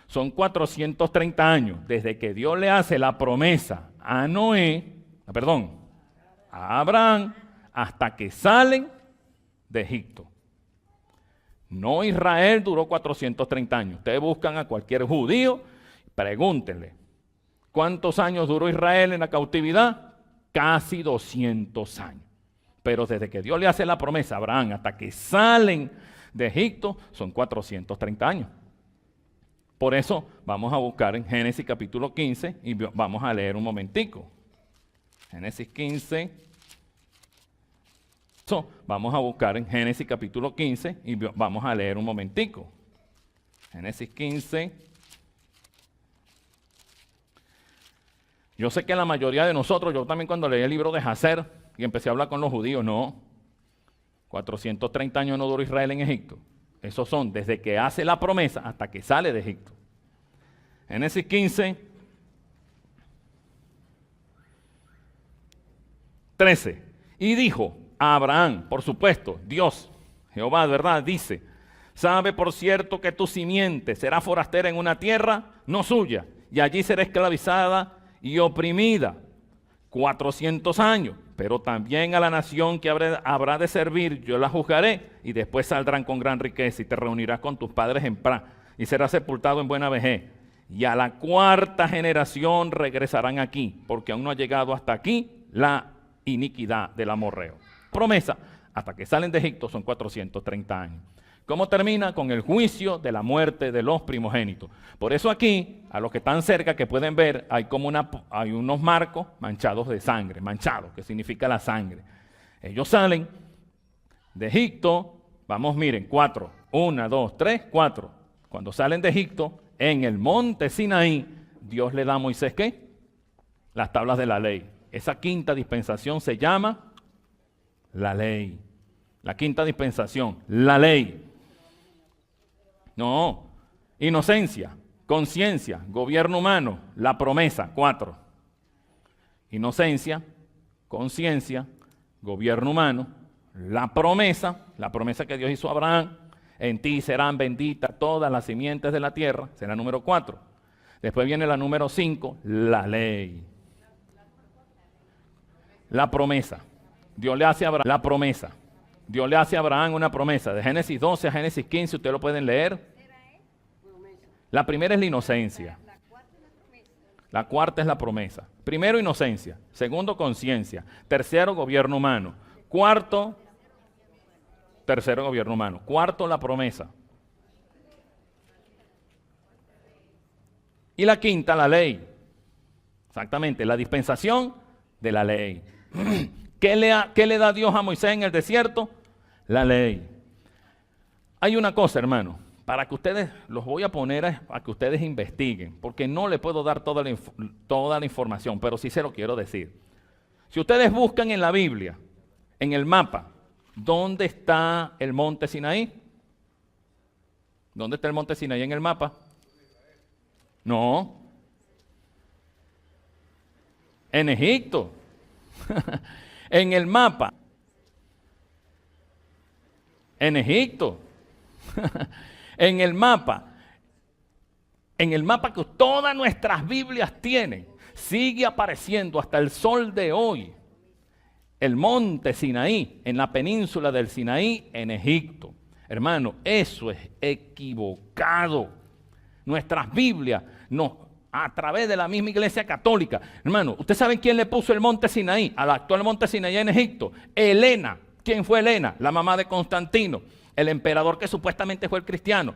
Son 430 años desde que Dios le hace la promesa a Abraham, hasta que salen de Egipto. No, Israel duró 430 años. Ustedes buscan a cualquier judío, pregúntenle, ¿cuántos años duró Israel en la cautividad? Casi 200 años. Pero desde que Dios le hace la promesa a Abraham hasta que salen de Egipto, son 430 años. Por eso vamos a buscar en Génesis capítulo 15 y vamos a leer un momentico. Génesis 15. Vamos a buscar en Génesis capítulo 15 y vamos a leer un momentico. Génesis 15. Yo sé que la mayoría de nosotros, yo también cuando leí el libro de Jacer y empecé a hablar con los judíos, no, 430 años no duró Israel en Egipto. Esos son desde que hace la promesa hasta que sale de Egipto. Génesis 15, 13. Y dijo a Abraham, por supuesto, Dios, Jehová, ¿verdad? Dice, sabe por cierto que tu simiente será forastera en una tierra no suya, y allí será esclavizada y oprimida 400 años. Pero también a la nación que habrá de servir yo la juzgaré, y después saldrán con gran riqueza y te reunirás con tus padres en paz y serás sepultado en buena vejez. Y a la cuarta generación regresarán aquí, porque aún no ha llegado hasta aquí la iniquidad del amorreo. Promesa, hasta que salen de Egipto son 430 años. ¿Cómo termina? Con el juicio de la muerte de los primogénitos. Por eso aquí, a los que están cerca, que pueden ver, hay unos marcos manchados de sangre, manchados, que significa la sangre. Ellos salen de Egipto, vamos, miren, 4, 1, 2, 3, 4. Cuando salen de Egipto, en el monte Sinaí, Dios le da a Moisés, ¿qué? Las tablas de la ley. Esa quinta dispensación se llama la ley. La quinta dispensación, la ley. No, inocencia, conciencia, gobierno humano, la promesa, 4. Inocencia, conciencia, gobierno humano, la promesa que Dios hizo a Abraham, en ti serán benditas todas las simientes de la tierra, será número 4. Después viene la número 5, la ley. La promesa. Dios le hace a Abraham la promesa. Dios le hace a Abraham una promesa. De Génesis 12 a Génesis 15, ustedes lo pueden leer. La primera es la inocencia. La cuarta es la promesa. Primero, inocencia. Segundo, conciencia. Tercero, gobierno humano. Cuarto, tercero, gobierno humano. Cuarto, la promesa. Y la quinta, la ley. Exactamente, la dispensación de la ley. ¿Qué le da Dios a Moisés en el desierto? La ley. Hay una cosa, hermano, para que ustedes, los voy a poner a que ustedes investiguen, porque no le puedo dar toda la información, pero sí se lo quiero decir. Si ustedes buscan en la Biblia, en el mapa, ¿dónde está el monte Sinaí? ¿Dónde está el monte Sinaí en el mapa? No. En Egipto. En el mapa. En Egipto. En el mapa que todas nuestras Biblias tienen, sigue apareciendo hasta el sol de hoy el monte Sinaí, en la península del Sinaí, en Egipto. Hermano, eso es equivocado. Nuestras Biblias, a través de la misma Iglesia Católica. Hermano, ¿usted sabe quién le puso el monte Sinaí, al actual monte Sinaí en Egipto? Helena. ¿Quién fue Helena? La mamá de Constantino, el emperador que supuestamente fue el cristiano.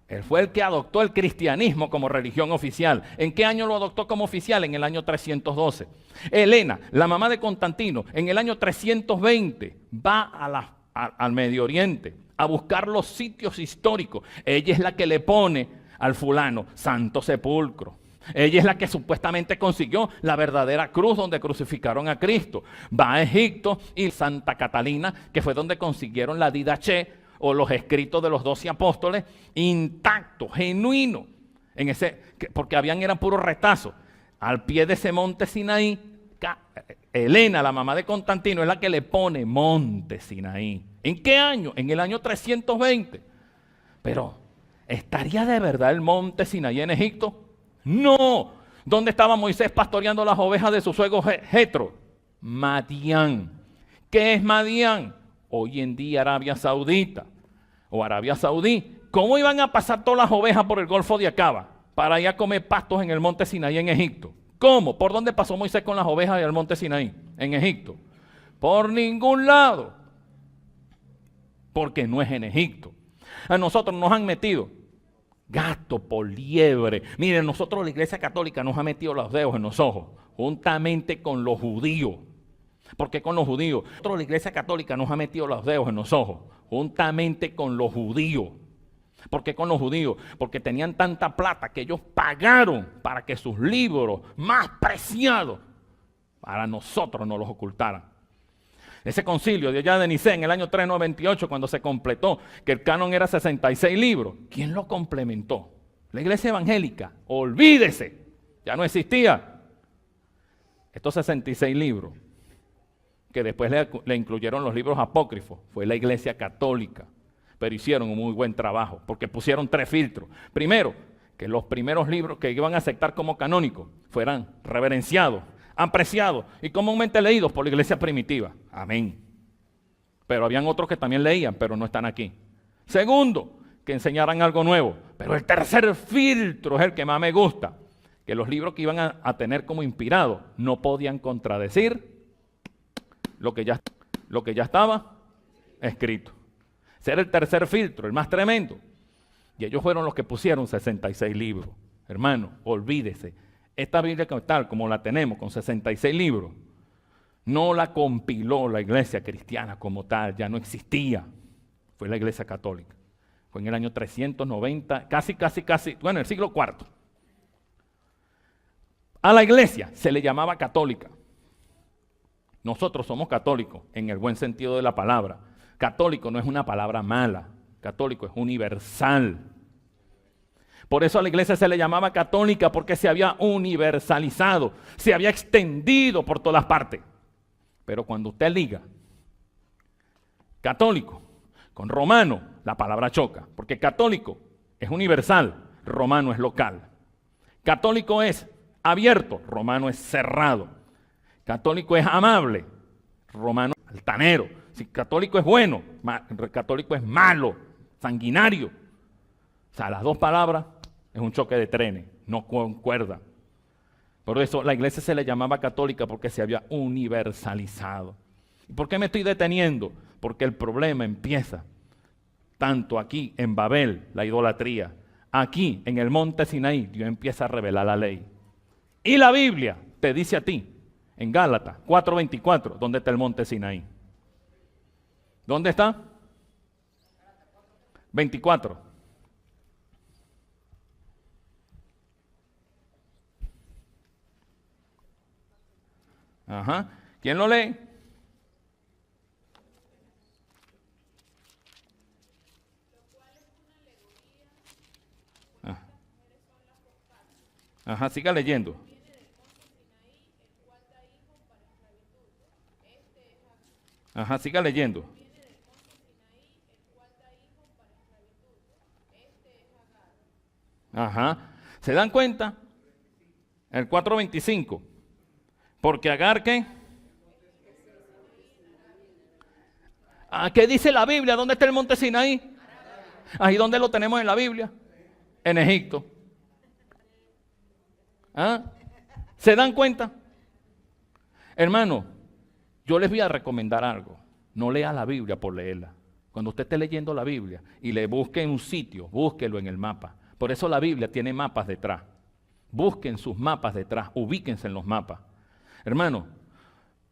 Él fue el que adoptó el cristianismo como religión oficial. ¿En qué año lo adoptó como oficial? En el año 312. Helena, la mamá de Constantino, en el año 320 va al Medio Oriente a buscar los sitios históricos. Ella es la que le pone al fulano Santo Sepulcro. Ella es la que supuestamente consiguió la verdadera cruz donde crucificaron a Cristo. Va a Egipto y Santa Catalina, que fue donde consiguieron la Didaché o los escritos de los 12 apóstoles, intactos, genuinos, porque eran puros retazos. Al pie de ese monte Sinaí, Helena, la mamá de Constantino, es la que le pone monte Sinaí. ¿En qué año? En el año 320. Pero, ¿estaría de verdad el monte Sinaí en Egipto? No. ¿Dónde estaba Moisés pastoreando las ovejas de su suegro Jetro? Madián. ¿Qué es Madián? Hoy en día Arabia Saudita o Arabia Saudí. ¿Cómo iban a pasar todas las ovejas por el Golfo de Acaba para ir a comer pastos en el monte Sinaí en Egipto? ¿Cómo? ¿Por dónde pasó Moisés con las ovejas del monte Sinaí en Egipto? Por ningún lado. Porque no es en Egipto. A nosotros nos han metido gato por liebre. Miren, nosotros la Iglesia Católica nos ha metido los dedos en los ojos, juntamente con los judíos. ¿Por qué con los judíos? Nosotros la Iglesia Católica nos ha metido los dedos en los ojos, juntamente con los judíos. ¿Por qué con los judíos? Porque tenían tanta plata que ellos pagaron para que sus libros más preciados para nosotros nos los ocultaran. Ese concilio de allá de Nicea en el año 398, cuando se completó, que el canon era 66 libros, ¿quién lo complementó? La Iglesia Evangélica. Olvídese, ya no existía. Estos 66 libros, que después le incluyeron los libros apócrifos, fue la Iglesia Católica, pero hicieron un muy buen trabajo, porque pusieron 3 filtros. Primero, que los primeros libros que iban a aceptar como canónicos fueran reverenciados, apreciados y comúnmente leídos por la iglesia primitiva. Amén. Pero habían otros que también leían, pero no están aquí. Segundo, que enseñaran algo nuevo. Pero el tercer filtro es el que más me gusta, que los libros que iban a tener como inspirados no podían contradecir lo que ya estaba escrito. Ese era el tercer filtro, el más tremendo. Y ellos fueron los que pusieron 66 libros. Hermano, olvídese. Esta Biblia tal como la tenemos, con 66 libros, no la compiló la iglesia cristiana como tal, ya no existía. Fue la iglesia católica. Fue en el año 390, casi, bueno, el siglo IV. A la iglesia se le llamaba católica. Nosotros somos católicos, en el buen sentido de la palabra. Católico no es una palabra mala, católico es universal. Por eso a la iglesia se le llamaba católica, porque se había universalizado, se había extendido por todas partes. Pero cuando usted liga católico con romano, la palabra choca, porque católico es universal, romano es local. Católico es abierto, romano es cerrado. Católico es amable, romano es altanero. Si católico es bueno, católico es malo, sanguinario. O sea, las dos palabras es un choque de trenes, no concuerdan. Por eso la iglesia se le llamaba católica, porque se había universalizado. ¿Y por qué me estoy deteniendo? Porque el problema empieza tanto aquí en Babel, la idolatría, aquí en el monte Sinaí, Dios empieza a revelar la ley. Y la Biblia te dice a ti, en Gálatas 4:24, ¿dónde está el monte Sinaí? ¿Dónde está? 24. Ajá. ¿Quién lo lee? Ajá, siga leyendo. Ajá, siga leyendo. Ajá. ¿Se dan cuenta? El 4:25. Porque Agar, ¿qué? ¿Qué dice la Biblia? ¿Dónde está el monte Sinaí? Ahí donde lo tenemos en la Biblia. En Egipto. ¿Se dan cuenta? Hermano, yo les voy a recomendar algo. No lea la Biblia por leerla. Cuando usted esté leyendo la Biblia y le busque en un sitio, búsquelo en el mapa. Por eso la Biblia tiene mapas detrás. Busquen sus mapas detrás, ubíquense en los mapas. Hermano,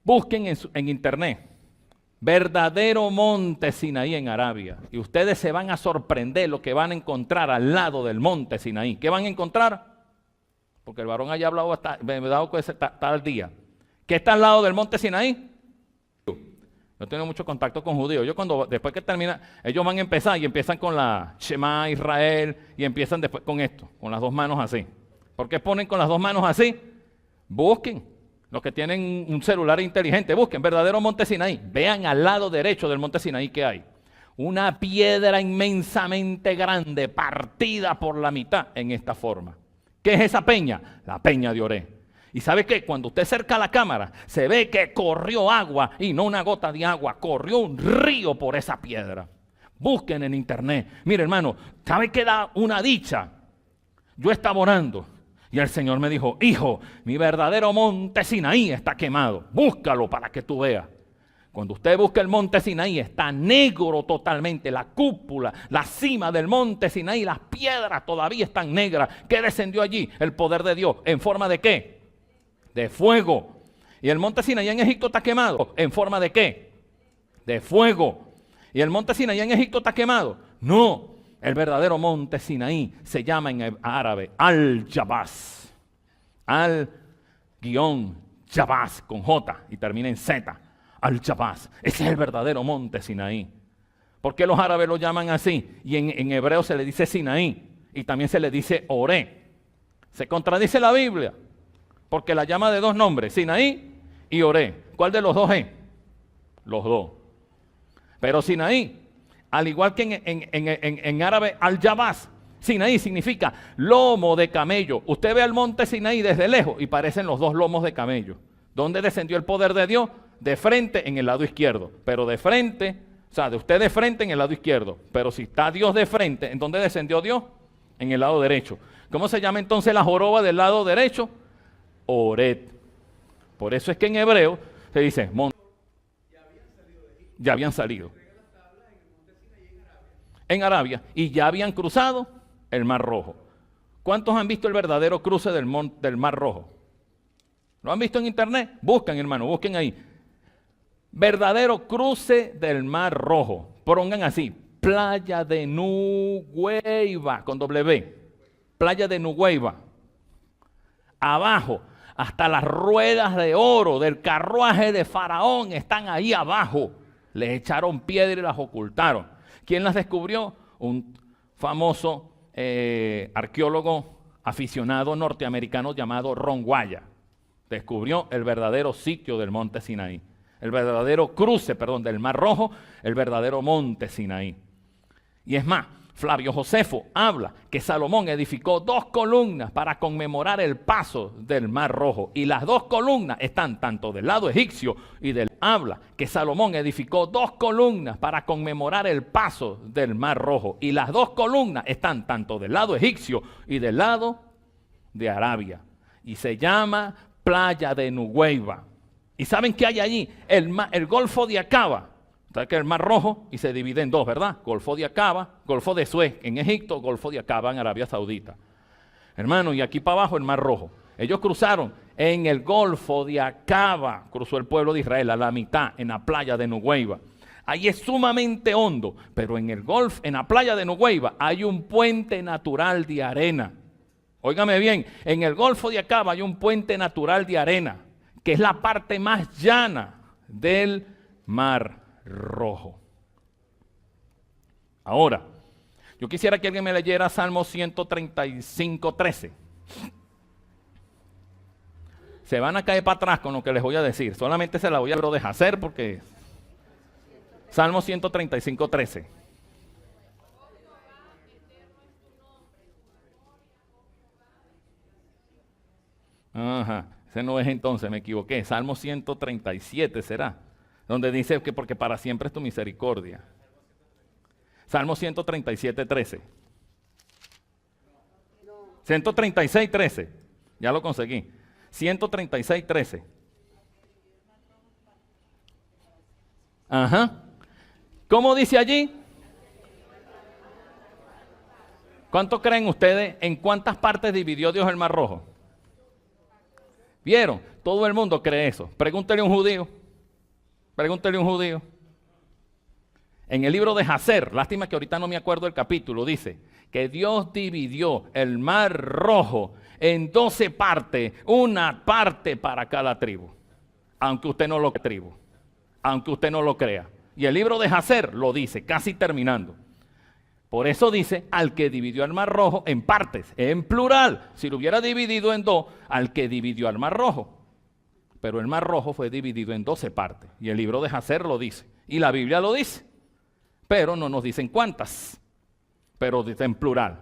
busquen en internet verdadero monte Sinaí en Arabia. Y ustedes se van a sorprender lo que van a encontrar al lado del monte Sinaí. ¿Qué van a encontrar? Porque el varón haya hablado hasta, me he dado cuenta, está al día. ¿Qué está al lado del monte Sinaí? Yo tengo mucho contacto con judíos. Después que termina, ellos van a empezar y empiezan con la Shema Israel y empiezan después con esto, con las dos manos así. ¿Por qué ponen con las dos manos así? Busquen. Los que tienen un celular inteligente, busquen verdadero monte Sinaí. Vean al lado derecho del monte Sinaí que hay. Una piedra inmensamente grande, partida por la mitad en esta forma. ¿Qué es esa peña? La peña de Oré. ¿Y sabe qué? Cuando usted acerca la cámara, se ve que corrió agua, y no una gota de agua, corrió un río por esa piedra. Busquen en internet. Mire, hermano, ¿sabe qué da una dicha? Yo estaba orando y el Señor me dijo, hijo, mi verdadero monte Sinaí está quemado. Búscalo para que tú veas. Cuando usted busca el monte Sinaí, está negro totalmente. La cúpula, la cima del monte Sinaí, las piedras todavía están negras. ¿Qué descendió allí? El poder de Dios. ¿En forma de qué? De fuego. ¿Y el monte Sinaí en Egipto está quemado? ¿En forma de qué? De fuego. ¿Y el monte Sinaí en Egipto está quemado? No. El verdadero monte Sinaí se llama en árabe Al-Jabás. Al-Jabás con J y termina en Z. Al-Jabás. Ese es el verdadero monte Sinaí. ¿Por qué los árabes lo llaman así? Y en hebreo se le dice Sinaí y también se le dice Oré. Se contradice la Biblia porque la llama de dos nombres, Sinaí y Oré. ¿Cuál de los dos es? Los dos. Pero Sinaí, al igual que en árabe Al-Jabás, Sinaí significa lomo de camello. Usted ve al monte Sinaí desde lejos y parecen los dos lomos de camello. ¿Dónde descendió el poder de Dios? De frente en el lado izquierdo. Pero de frente, o sea, de usted de frente en el lado izquierdo. Pero si está Dios de frente, ¿en dónde descendió Dios? En el lado derecho. ¿Cómo se llama entonces la joroba del lado derecho? Oret. Por eso es que en hebreo se dice monte. Ya habían salido en Arabia y ya habían cruzado el Mar Rojo. ¿Cuántos han visto el verdadero cruce del Mar Rojo? ¿Lo han visto en internet? Buscan, hermano, busquen ahí. Verdadero cruce del Mar Rojo. Pongan así, Playa de Nugüeyba, con W. Playa de Nugüeyba. Abajo, hasta las ruedas de oro del carruaje de Faraón están ahí abajo. Les echaron piedra y las ocultaron. ¿Quién las descubrió? Un famoso arqueólogo aficionado norteamericano llamado Ron Wyatt. Descubrió el verdadero sitio del monte Sinaí. El verdadero cruce, del Mar Rojo, el verdadero monte Sinaí. Y es más, Flavio Josefo habla que Salomón edificó 2 columnas para conmemorar el paso del Mar Rojo. Y las 2 columnas están tanto del lado egipcio y del habla que Salomón edificó 2 columnas para conmemorar el paso del Mar Rojo. Y las 2 columnas están tanto del lado egipcio y del lado de Arabia. Y se llama Playa de Nugüeyba. ¿Y saben qué hay allí? El Golfo de Acaba. ¿Sabes que el Mar Rojo? Y se divide en 2, ¿verdad? Golfo de Acaba, Golfo de Suez en Egipto, Golfo de Acaba en Arabia Saudita. Hermano, y aquí para abajo el Mar Rojo. Ellos cruzaron en el Golfo de Acaba, cruzó el pueblo de Israel a la mitad, en la playa de Nugüeyba. Ahí es sumamente hondo, pero en la playa de Nugüeyba hay un puente natural de arena. Óigame bien, en el Golfo de Acaba hay un puente natural de arena, que es la parte más llana del Mar Rojo. Ahora, yo quisiera que alguien me leyera Salmo 135:13. Se van a caer para atrás con lo que les voy a decir. Solamente se la voy a dejar hacer porque... Salmo 135:13. Ajá, ese no es entonces, me equivoqué. Salmo 137 será. Donde dice que porque para siempre es tu misericordia. Salmo 137:13. 136:13. Ya lo conseguí. 136:13. Ajá. ¿Cómo dice allí? ¿Cuánto creen ustedes en cuántas partes dividió Dios el Mar Rojo? ¿Vieron? Todo el mundo cree eso. Pregúntele a un judío. Pregúntele a un judío. En el libro de Jacer, lástima que ahorita no me acuerdo el capítulo, dice que Dios dividió el Mar Rojo en 12 partes, una parte para cada tribu. Aunque usted no lo crea. Y el libro de Jacer lo dice, casi terminando. Por eso dice, al que dividió el Mar Rojo en partes, en plural. Si lo hubiera dividido en 2, al que dividió el Mar Rojo. Pero el Mar Rojo fue dividido en 12 partes. Y el libro de Jacer lo dice. Y la Biblia lo dice. Pero no nos dicen cuántas. Pero dice en plural.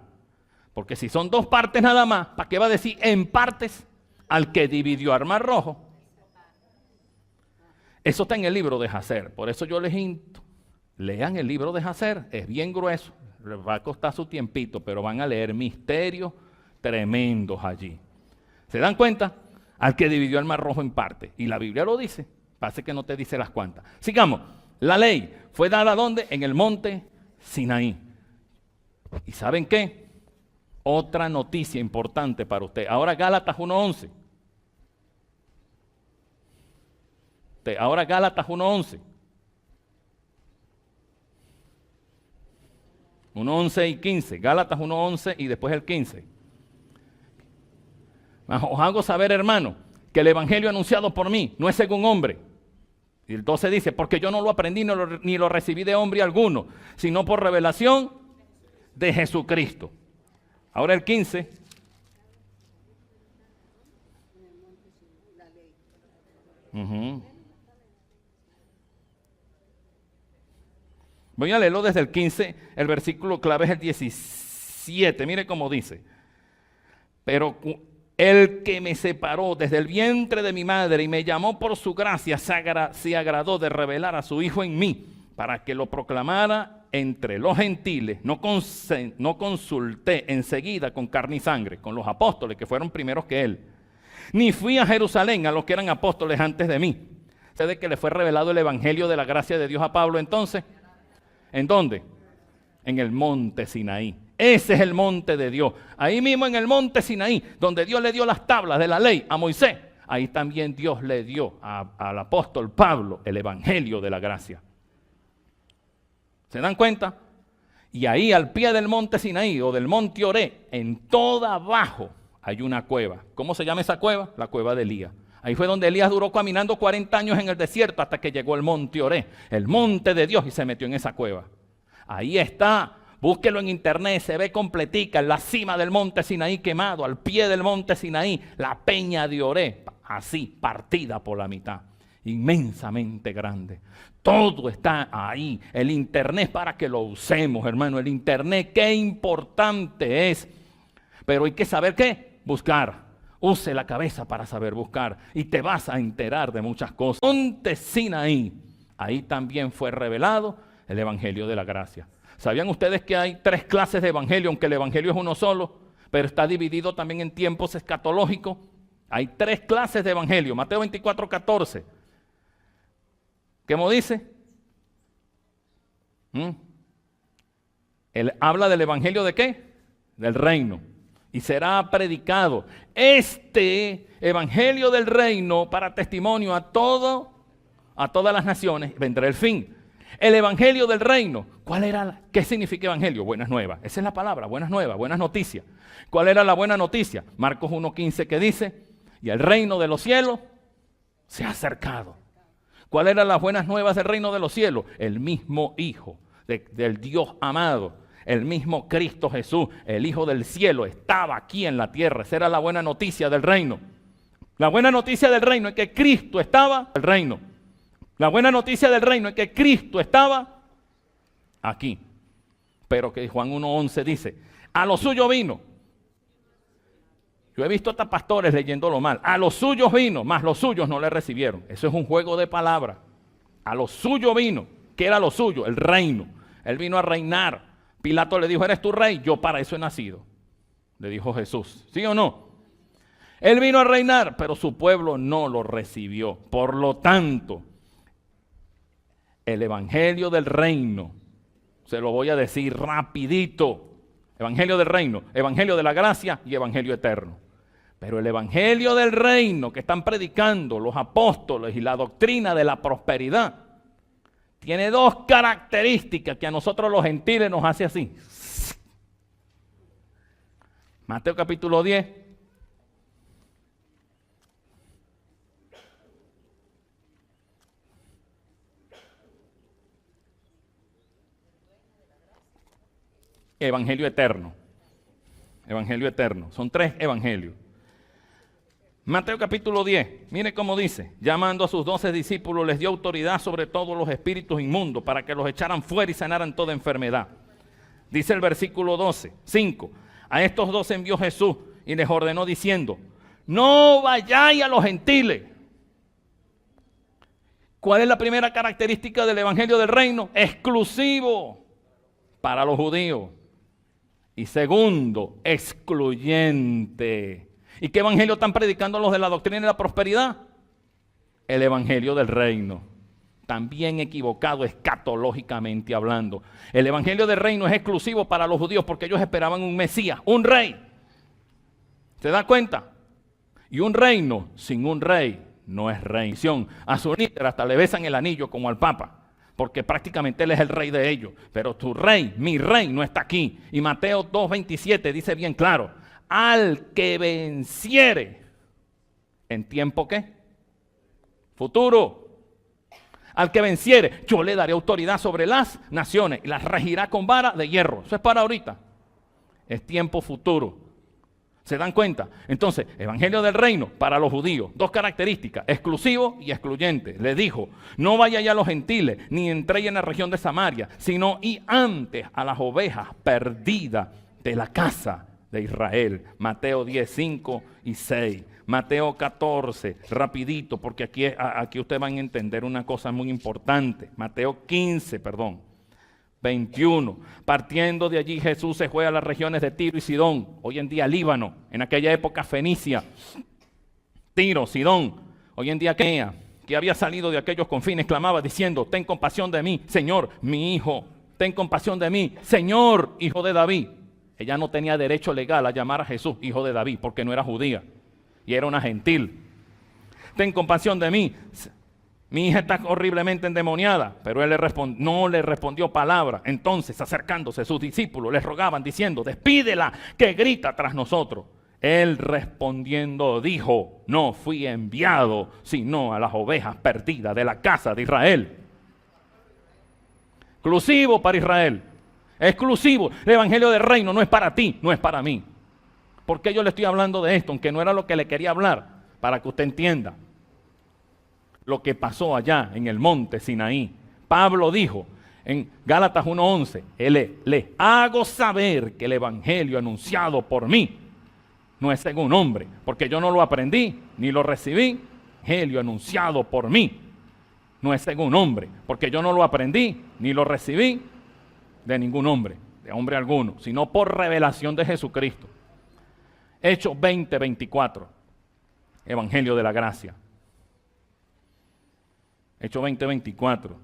Porque si son 2 partes nada más, ¿para qué va a decir en partes al que dividió el Mar Rojo? Eso está en el libro de Jacer. Por eso yo les insto. Lean el libro de Jacer. Es bien grueso. Les va a costar su tiempito, pero van a leer misterios tremendos allí. ¿Se dan cuenta? Al que dividió el Mar Rojo en parte. Y la Biblia lo dice. Pasa que no te dice las cuantas. Sigamos. La ley fue dada ¿dónde? En el monte Sinaí. ¿Y saben qué? Otra noticia importante para usted. Ahora Gálatas 1:11. Ahora Gálatas 1:11. 1:11 y 15. Gálatas 1:11 y después el 15. Os hago saber, hermano, que el evangelio anunciado por mí no es según hombre. Y el 12 dice, porque yo no lo aprendí ni lo recibí de hombre alguno, sino por revelación de Jesucristo. Ahora el 15. Voy a leerlo desde el 15, el versículo clave es el 17, mire cómo dice. Pero el que me separó desde el vientre de mi madre y me llamó por su gracia, se agradó de revelar a su Hijo en mí, para que lo proclamara entre los gentiles. No consulté enseguida con carne y sangre, con los apóstoles que fueron primeros que él. Ni fui a Jerusalén a los que eran apóstoles antes de mí, Ustedes que le fue revelado el evangelio de la gracia de Dios a Pablo, entonces, ¿en dónde? En el monte Sinaí. Ese es el monte de Dios. Ahí mismo en el monte Sinaí, donde Dios le dio las tablas de la ley a Moisés, ahí también Dios le dio al apóstol Pablo el evangelio de la gracia. ¿Se dan cuenta? Y ahí al pie del monte Sinaí o del monte Oré, en toda abajo hay una cueva. ¿Cómo se llama esa cueva? La cueva de Elías. Ahí fue donde Elías duró caminando 40 años en el desierto hasta que llegó al monte Oré, el monte de Dios, y se metió en esa cueva. Ahí está, búsquelo en internet, se ve completica, en la cima del monte Sinaí quemado, al pie del monte Sinaí, la peña de Oré, así, partida por la mitad, inmensamente grande. Todo está ahí, el internet para que lo usemos, hermano, el internet, qué importante es, pero hay que saber qué, buscar. Use la cabeza para saber buscar y te vas a enterar de muchas cosas. Monte Sinaí, ahí también fue revelado el evangelio de la gracia. ¿Sabían ustedes que hay 3 clases de evangelio, aunque el evangelio es uno solo, pero está dividido también en tiempos escatológicos? Hay 3 clases de evangelio. Mateo 24:14. ¿Cómo dice? Él habla del evangelio ¿de qué? Del reino. Y será predicado este evangelio del reino para testimonio a todas las naciones. Vendrá el fin. El evangelio del reino. ¿Qué significa evangelio? Buenas nuevas. Esa es la palabra, buenas nuevas, buenas noticias. ¿Cuál era la buena noticia? Marcos 1:15 que dice, y el reino de los cielos se ha acercado. ¿Cuál eran las buenas nuevas del reino de los cielos? El mismo Hijo del Dios amado. El mismo Cristo Jesús, el Hijo del cielo, estaba aquí en la tierra. Esa era la buena noticia del reino. La buena noticia del reino es que Cristo estaba en el reino. La buena noticia del reino es que Cristo estaba aquí. Pero que Juan 1:11 dice, a lo suyo vino. Yo he visto hasta pastores leyéndolo mal. A los suyos vino, mas los suyos no le recibieron. Eso es un juego de palabras. A lo suyo vino. ¿Qué era lo suyo? El reino. Él vino a reinar. Pilato le dijo, ¿eres tu rey? Yo para eso he nacido. Le dijo Jesús. ¿Sí o no? Él vino a reinar, pero su pueblo no lo recibió. Por lo tanto, el evangelio del reino, se lo voy a decir rapidito. Evangelio del reino, evangelio de la gracia y evangelio eterno. Pero el evangelio del reino que están predicando los apóstoles y la doctrina de la prosperidad tiene 2 características que a nosotros los gentiles nos hace así. Mateo capítulo 10. Evangelio eterno. Evangelio eterno. Son 3 evangelios. Mateo capítulo 10, mire cómo dice, llamando a sus 12 discípulos, les dio autoridad sobre todos los espíritus inmundos para que los echaran fuera y sanaran toda enfermedad. Dice el versículo 5, a estos 12 envió Jesús y les ordenó diciendo, no vayáis a los gentiles. ¿Cuál es la primera característica del evangelio del reino? Exclusivo para los judíos. Y segundo, excluyente. ¿Y qué evangelio están predicando los de la doctrina de la prosperidad? El evangelio del reino. También equivocado escatológicamente hablando. El evangelio del reino es exclusivo para los judíos porque ellos esperaban un Mesías, un rey. ¿Se da cuenta? Y un reino sin un rey no es reino. A su líder hasta le besan el anillo como al Papa, porque prácticamente él es el rey de ellos. Pero tu rey, mi rey, no está aquí. Y Mateo 2:27 dice bien claro, al que venciere, ¿en tiempo qué? Futuro. Al que venciere, yo le daré autoridad sobre las naciones y las regirá con vara de hierro. Eso es para ahorita. Es tiempo futuro. ¿Se dan cuenta? Entonces, evangelio del reino para los judíos. 2 características, exclusivo y excluyente. Le dijo, no vayáis a los gentiles, ni entréis en la región de Samaria, sino y antes a las ovejas perdidas de la casa de Israel. Mateo 10, 5 y 6. Mateo 14, rapidito, porque aquí ustedes van a entender una cosa muy importante. Mateo 15, 21. Partiendo de allí Jesús se fue a las regiones de Tiro y Sidón, hoy en día Líbano, en aquella época Fenicia, Tiro, Sidón, hoy en día Kenia, que había salido de aquellos confines, clamaba diciendo: ten compasión de mí, Señor, mi hijo. Ten compasión de mí, Señor, hijo de David. Ella no tenía derecho legal a llamar a Jesús hijo de David porque no era judía y era una gentil. Ten compasión de mí. Mi hija está horriblemente endemoniada. Pero él no le respondió palabra. Entonces, acercándose, sus discípulos les rogaban diciendo: despídela, que grita tras nosotros. Él respondiendo dijo: no fui enviado sino a las ovejas perdidas de la casa de Israel. Exclusivo para Israel. Exclusivo. El evangelio del reino no es para ti, no es para mí. ¿Por qué yo le estoy hablando de esto? Aunque no era lo que le quería hablar, para que usted entienda lo que pasó allá en el monte Sinaí. Pablo dijo en Gálatas 1:11, les hago saber que el evangelio anunciado por mí no es según hombre, porque yo no lo aprendí ni lo recibí. Evangelio anunciado por mí no es según hombre, porque yo no lo aprendí ni lo recibí de ningún hombre, de hombre alguno, sino por revelación de Jesucristo. Hechos 20:24, evangelio de la gracia. Hechos 20:24.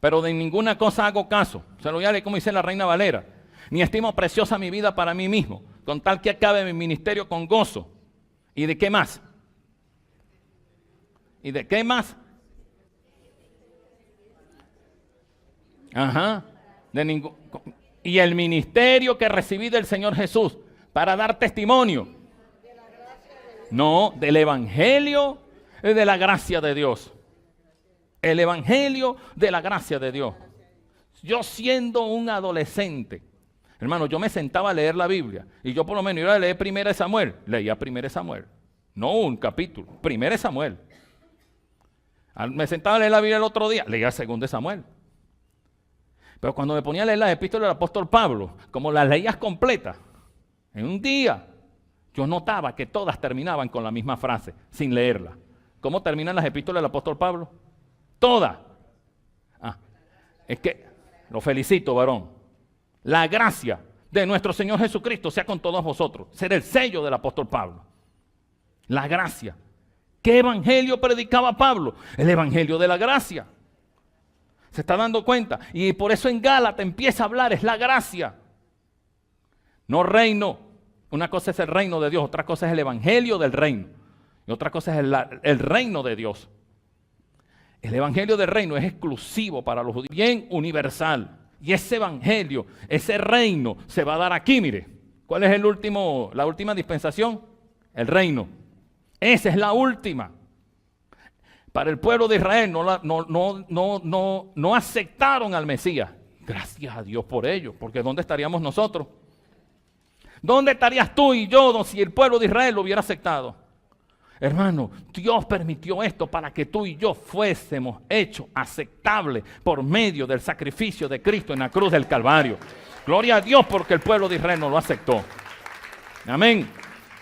Pero de ninguna cosa hago caso. Se lo voy a leer como dice la Reina Valera. Ni estimo preciosa mi vida para mí mismo, con tal que acabe mi ministerio con gozo. ¿Y de qué más? ¿Y de qué más? Ajá. Y el ministerio que recibí del Señor Jesús para dar testimonio. No, del evangelio de la gracia de Dios. El evangelio de la gracia de Dios. Yo siendo un adolescente, hermano, yo me sentaba a leer la Biblia y yo por lo menos iba a leer 1 Samuel. Leía 1 Samuel, no un capítulo, 1 Samuel. Me sentaba a leer la Biblia el otro día, leía 2 Samuel. Pero cuando me ponía a leer las epístolas del apóstol Pablo, como las leías completas, en un día, yo notaba que todas terminaban con la misma frase, sin leerla. ¿Cómo terminan las epístolas del apóstol Pablo? Todas. Es que, lo felicito, varón. La gracia de nuestro Señor Jesucristo sea con todos vosotros. Ser el sello del apóstol Pablo. La gracia. ¿Qué evangelio predicaba Pablo? El evangelio de la gracia. ¿Se está dando cuenta? Y por eso en Gálatas empieza a hablar, es la gracia. No reino. Una cosa es el reino de Dios, otra cosa es el evangelio del reino. Y otra cosa es el reino de Dios. El evangelio del reino es exclusivo para los judíos, bien universal. Y ese evangelio, ese reino se va a dar aquí, mire. ¿Cuál es la última dispensación? El reino. Esa es la última. Para el pueblo de Israel no aceptaron al Mesías. Gracias a Dios por ello, porque ¿dónde estaríamos nosotros? ¿Dónde estarías tú y yo si el pueblo de Israel lo hubiera aceptado? Hermano, Dios permitió esto para que tú y yo fuésemos hechos aceptables por medio del sacrificio de Cristo en la cruz del Calvario. Gloria a Dios porque el pueblo de Israel no lo aceptó. Amén.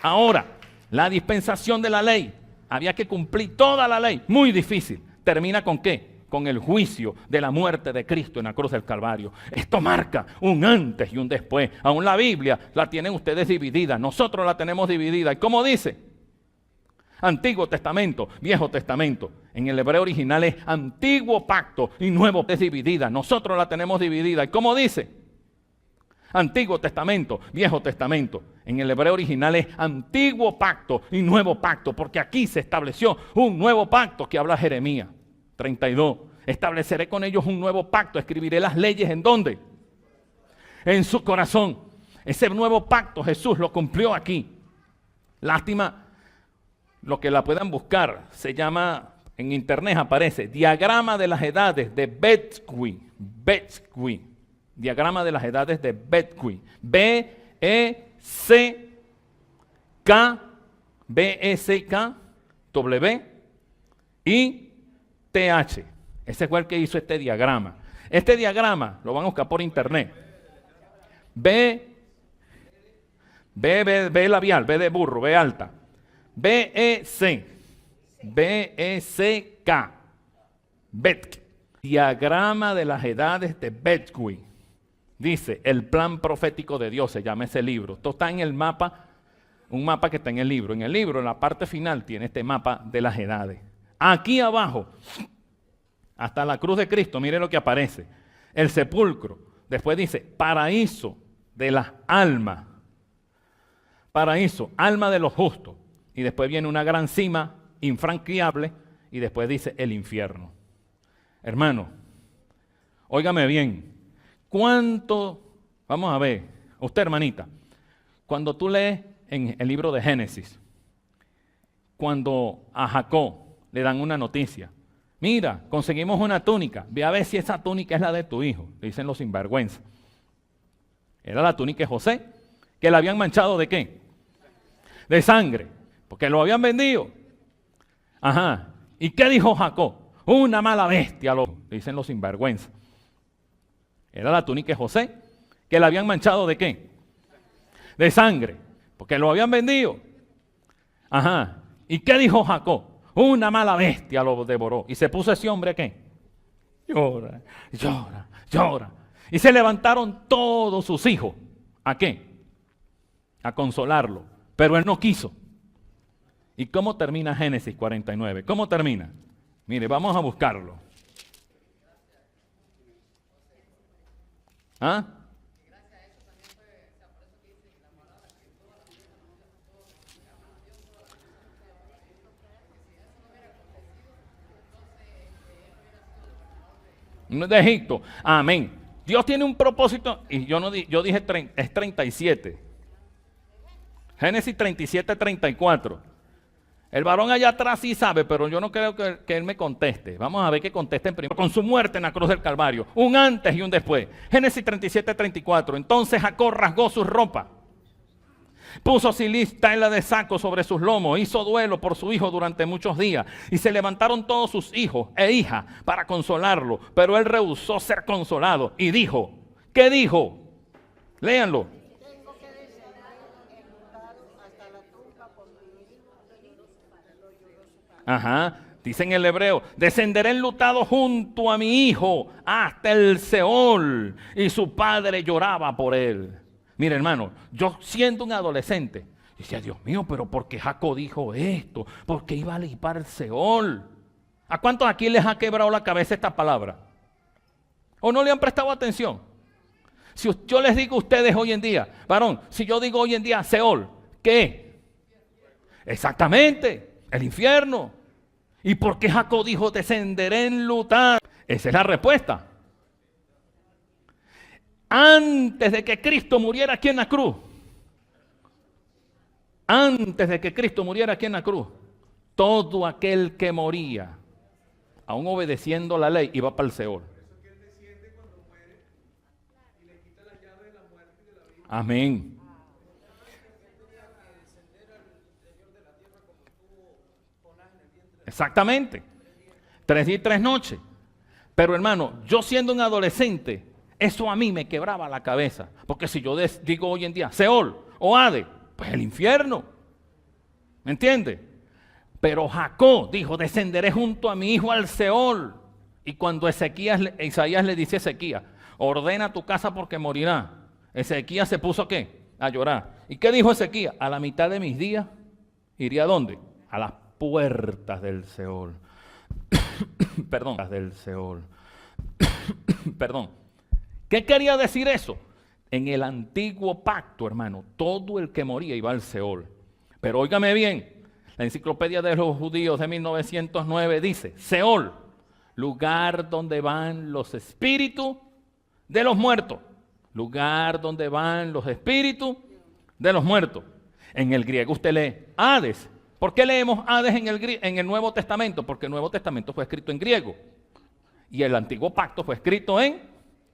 Ahora, la dispensación de la ley. Había que cumplir toda la ley. Muy difícil. ¿Termina con qué? Con el juicio de la muerte de Cristo en la cruz del Calvario. Esto marca un antes y un después. Aún la Biblia la tienen ustedes dividida. Nosotros la tenemos dividida. ¿Y cómo dice? Antiguo Testamento, Viejo Testamento. En el hebreo original es Antiguo Pacto y Nuevo. Es dividida. Nosotros la tenemos dividida. ¿Y cómo dice? Antiguo Testamento, Viejo Testamento. En el hebreo original es Antiguo Pacto y Nuevo Pacto, porque aquí se estableció un nuevo pacto que habla Jeremías 32. Estableceré con ellos un nuevo pacto, escribiré las leyes ¿en dónde? En su corazón. Ese nuevo pacto Jesús lo cumplió aquí. Lástima, lo que la puedan buscar, se llama, en internet aparece, Diagrama de las Edades de Betzky. Diagrama de las Edades de Betzky. B-E-C-K-W-I-T-H. Ese fue el que hizo este diagrama. Este diagrama lo van a buscar por internet. B labial, B de burro, B alta. B-E-C-K. Betzky. Diagrama de las edades de Beckwith. Dice, el plan profético de Dios, se llama ese libro. Esto está en el mapa, un mapa que está en el libro. En el libro, en la parte final, tiene este mapa de las edades. Aquí abajo, hasta la cruz de Cristo, mire lo que aparece. El sepulcro. Después dice, paraíso de las almas. Paraíso, alma de los justos. Y después viene una gran cima infranqueable. Y después dice, el infierno. Hermano, óigame bien. ¿Cuánto? Vamos a ver, usted hermanita, cuando tú lees en el libro de Génesis, cuando a Jacob le dan una noticia, mira, conseguimos una túnica, ve a ver si esa túnica es la de tu hijo, le dicen los sinvergüenza. Era la túnica de José, que la habían manchado ¿de qué? De sangre, porque lo habían vendido. Ajá, ¿y qué dijo Jacob? Una mala bestia, le dicen los sinvergüenza. Era la túnica de José, que la habían manchado ¿de qué? De sangre, porque lo habían vendido. Ajá. ¿Y qué dijo Jacob? Una mala bestia lo devoró. ¿Y se puso ese hombre qué? Llora, llora, llora. Y se levantaron todos sus hijos. ¿A qué? A consolarlo. Pero él no quiso. ¿Y cómo termina Génesis 49? ¿Cómo termina? Mire, vamos a buscarlo. ¿Ah? De Egipto. Amén. Dios tiene un propósito, y yo dije es 37. Génesis 37, 34. El varón allá atrás sí sabe, pero yo no creo que él me conteste. Vamos a ver que contesten primero. Con su muerte en la cruz del Calvario. Un antes y un después. Génesis 37, 34. Entonces Jacob rasgó su ropa. Puso tela de saco sobre sus lomos. Hizo duelo por su hijo durante muchos días. Y se levantaron todos sus hijos e hijas para consolarlo. Pero él rehusó ser consolado. Y dijo, ¿qué dijo? Léanlo. Ajá, dice en el hebreo, descenderé enlutado junto a mi hijo hasta el Seol. Y su padre lloraba por él. Mire hermano, yo siendo un adolescente, decía, Dios mío, pero ¿por qué Jacob dijo esto? ¿Por qué iba a ir para el Seol? ¿A cuántos aquí les ha quebrado la cabeza esta palabra? ¿O no le han prestado atención? Si yo les digo a ustedes hoy en día, varón, si yo digo hoy en día Seol, ¿qué? Exactamente, el infierno. ¿Y por qué Jacob dijo descenderé enlutado? Esa es la respuesta. Antes de que Cristo muriera aquí en la cruz. Antes de que Cristo muriera aquí en la cruz. Todo aquel que moría, aún obedeciendo la ley, iba para el Seol. Amén. Exactamente. 3 días y 3 noches. Pero hermano, yo siendo un adolescente, eso a mí me quebraba la cabeza. Porque si yo digo hoy en día, Seol o Hades, pues el infierno. ¿Me entiende? Pero Jacob dijo, descenderé junto a mi hijo al Seol. Y cuando Isaías le dice a Ezequías, ordena tu casa porque morirá. Ezequías se puso ¿qué? A llorar. ¿Y qué dijo Ezequías? A la mitad de mis días, ¿iría a dónde? A las puertas del Seol. Perdón, del Seol. Perdón. ¿Qué quería decir eso? En el antiguo pacto, hermano, todo el que moría iba al Seol. Pero óigame bien, la enciclopedia de los judíos de 1909 dice, Seol, lugar donde van los espíritus de los muertos. Lugar donde van los espíritus de los muertos. En el griego usted lee Hades. ¿Por qué leemos Hades en el Nuevo Testamento? Porque el Nuevo Testamento fue escrito en griego. Y el Antiguo Pacto fue escrito en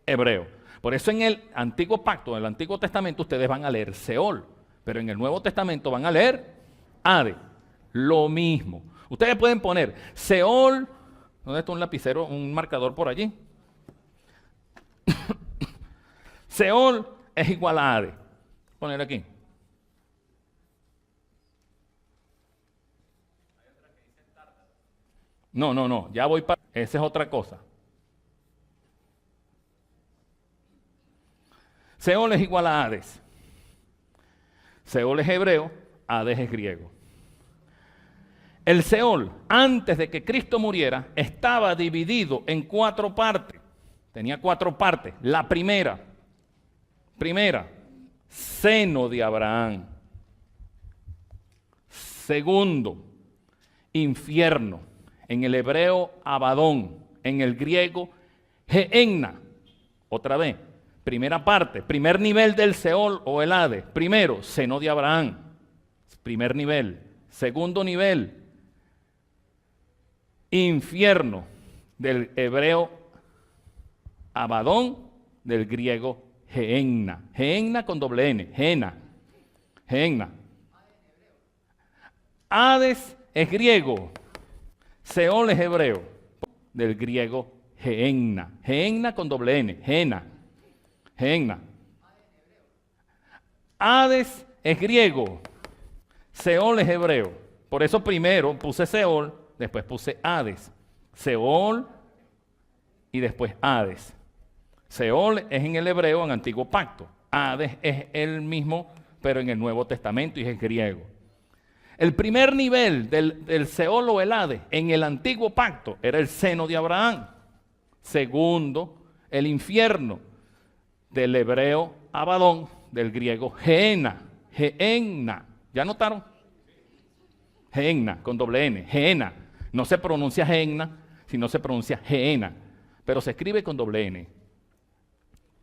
hebreo. Por eso en el Antiguo Pacto, en el Antiguo Testamento, ustedes van a leer Seol. Pero en el Nuevo Testamento van a leer Hades. Lo mismo. Ustedes pueden poner Seol. ¿Dónde está un lapicero, un marcador por allí? Seol es igual a Hades. Poner aquí. No, ya voy para... Esa es otra cosa. Seol es igual a Hades. Seol es hebreo, Hades es griego. El Seol, antes de que Cristo muriera, estaba dividido en 4 partes. Tenía 4 partes. La primera, seno de Abraham. Segundo, infierno. En el hebreo, Abadón. En el griego, Gehenna. Otra vez, primera parte, primer nivel del Seol o el Hades. Primero, seno de Abraham. Primer nivel. Segundo nivel, infierno. Del hebreo, Abadón. Del griego, Gehenna. Gehenna con doble N. Gehenna. Hades es griego. Seol es hebreo. Del griego, Gehenna. Gehenna con doble N. Gehenna. Hades es griego. Seol es hebreo. Por eso primero puse Seol, después puse Hades. Seol y después Hades. Seol es en el hebreo en Antiguo Pacto. Hades es el mismo, pero en el Nuevo Testamento y es griego. El primer nivel del Seol o el Hades en el Antiguo Pacto era el seno de Abraham. Segundo, el infierno, del hebreo Abadón, del griego Gehenna. ¿Ya notaron? Gehenna, con doble N. Gehenna. No se pronuncia Gehenna, sino se pronuncia Gehenna. Pero se escribe con doble N.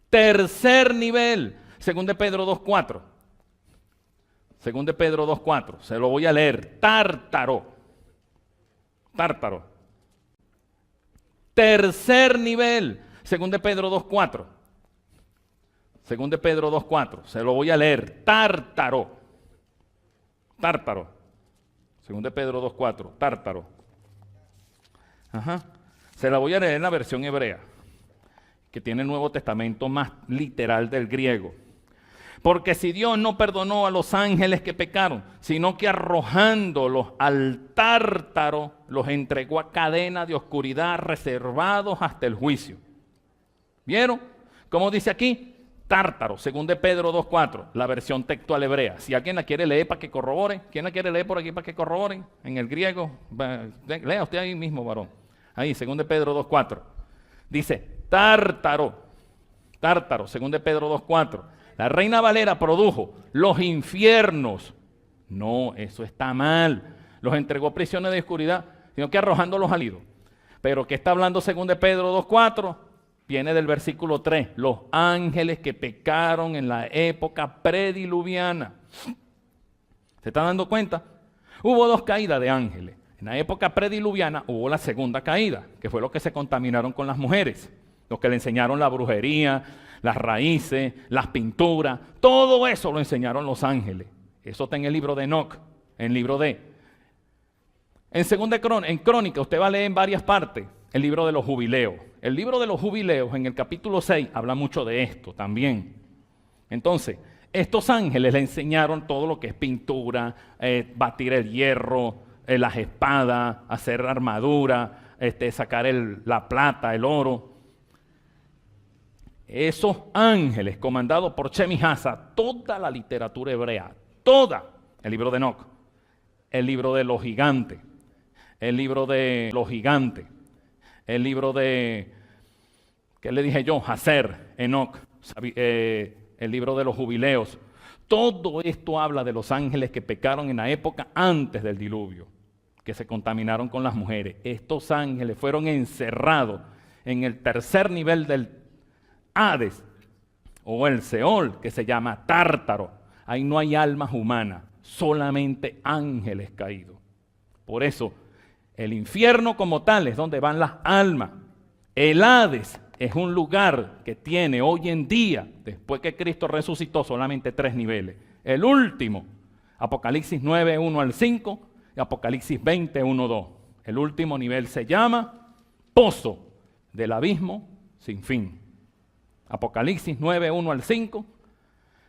Tercer nivel, 2 Pedro 2:4. 2 Pedro 2:4. Se lo voy a leer. Tártaro. Tercer nivel, 2 Pedro 2:4. 2 Pedro 2:4. Se lo voy a leer. Tártaro. 2 Pedro 2:4. Tártaro. Se la voy a leer en la versión hebrea, que tiene el Nuevo Testamento más literal del griego. Porque si Dios no perdonó a los ángeles que pecaron, sino que arrojándolos al Tártaro, los entregó a cadena de oscuridad reservados hasta el juicio. ¿Vieron? ¿Cómo dice aquí? Tártaro, 2 Pedro 2:4, la versión textual hebrea. Si alguien la quiere leer para que corrobore, ¿quién la quiere leer por aquí para que corroboren? En el griego, lea usted ahí mismo, varón. Ahí, 2 Pedro 2:4. Dice, Tártaro, 2 Pedro 2:4. La Reina Valera produjo los infiernos. No, eso está mal. Los entregó a prisiones de oscuridad, sino que arrojándolos al hilo. Pero ¿qué está hablando 2 Pedro 2:4? Viene del versículo 3. Los ángeles que pecaron en la época prediluviana. ¿Se están dando cuenta? Hubo 2 caídas de ángeles. En la época prediluviana hubo la segunda caída, que fue los que se contaminaron con las mujeres. Los que le enseñaron la brujería, las raíces, las pinturas, todo eso lo enseñaron los ángeles. Eso está en el libro de Enoc, en el libro de... En Crónica, usted va a leer en varias partes el libro de los jubileos. El libro de los jubileos, en el capítulo 6, habla mucho de esto también. Entonces, estos ángeles le enseñaron todo lo que es pintura, batir el hierro, las espadas, hacer armadura, sacar la plata, el oro. Esos ángeles, comandados por Shemi-Hasa, toda la literatura hebrea, toda, el libro de Enoc, el libro de los gigantes, el libro de los gigantes, el libro de, ¿qué le dije yo? Hazer, Enoc, el libro de los jubileos. Todo esto habla de los ángeles que pecaron en la época antes del diluvio, que se contaminaron con las mujeres. Estos ángeles fueron encerrados en el tercer nivel del Hades, o el Seol, que se llama Tártaro. Ahí no hay almas humanas, solamente ángeles caídos. Por eso, el infierno como tal es donde van las almas. El Hades es un lugar que tiene hoy en día, después que Cristo resucitó, solamente 3 niveles. El último, Apocalipsis 9, 1 al 5, y Apocalipsis 20, 1, 2. El último nivel se llama Pozo del Abismo sin fin. Apocalipsis 9, 1 al 5,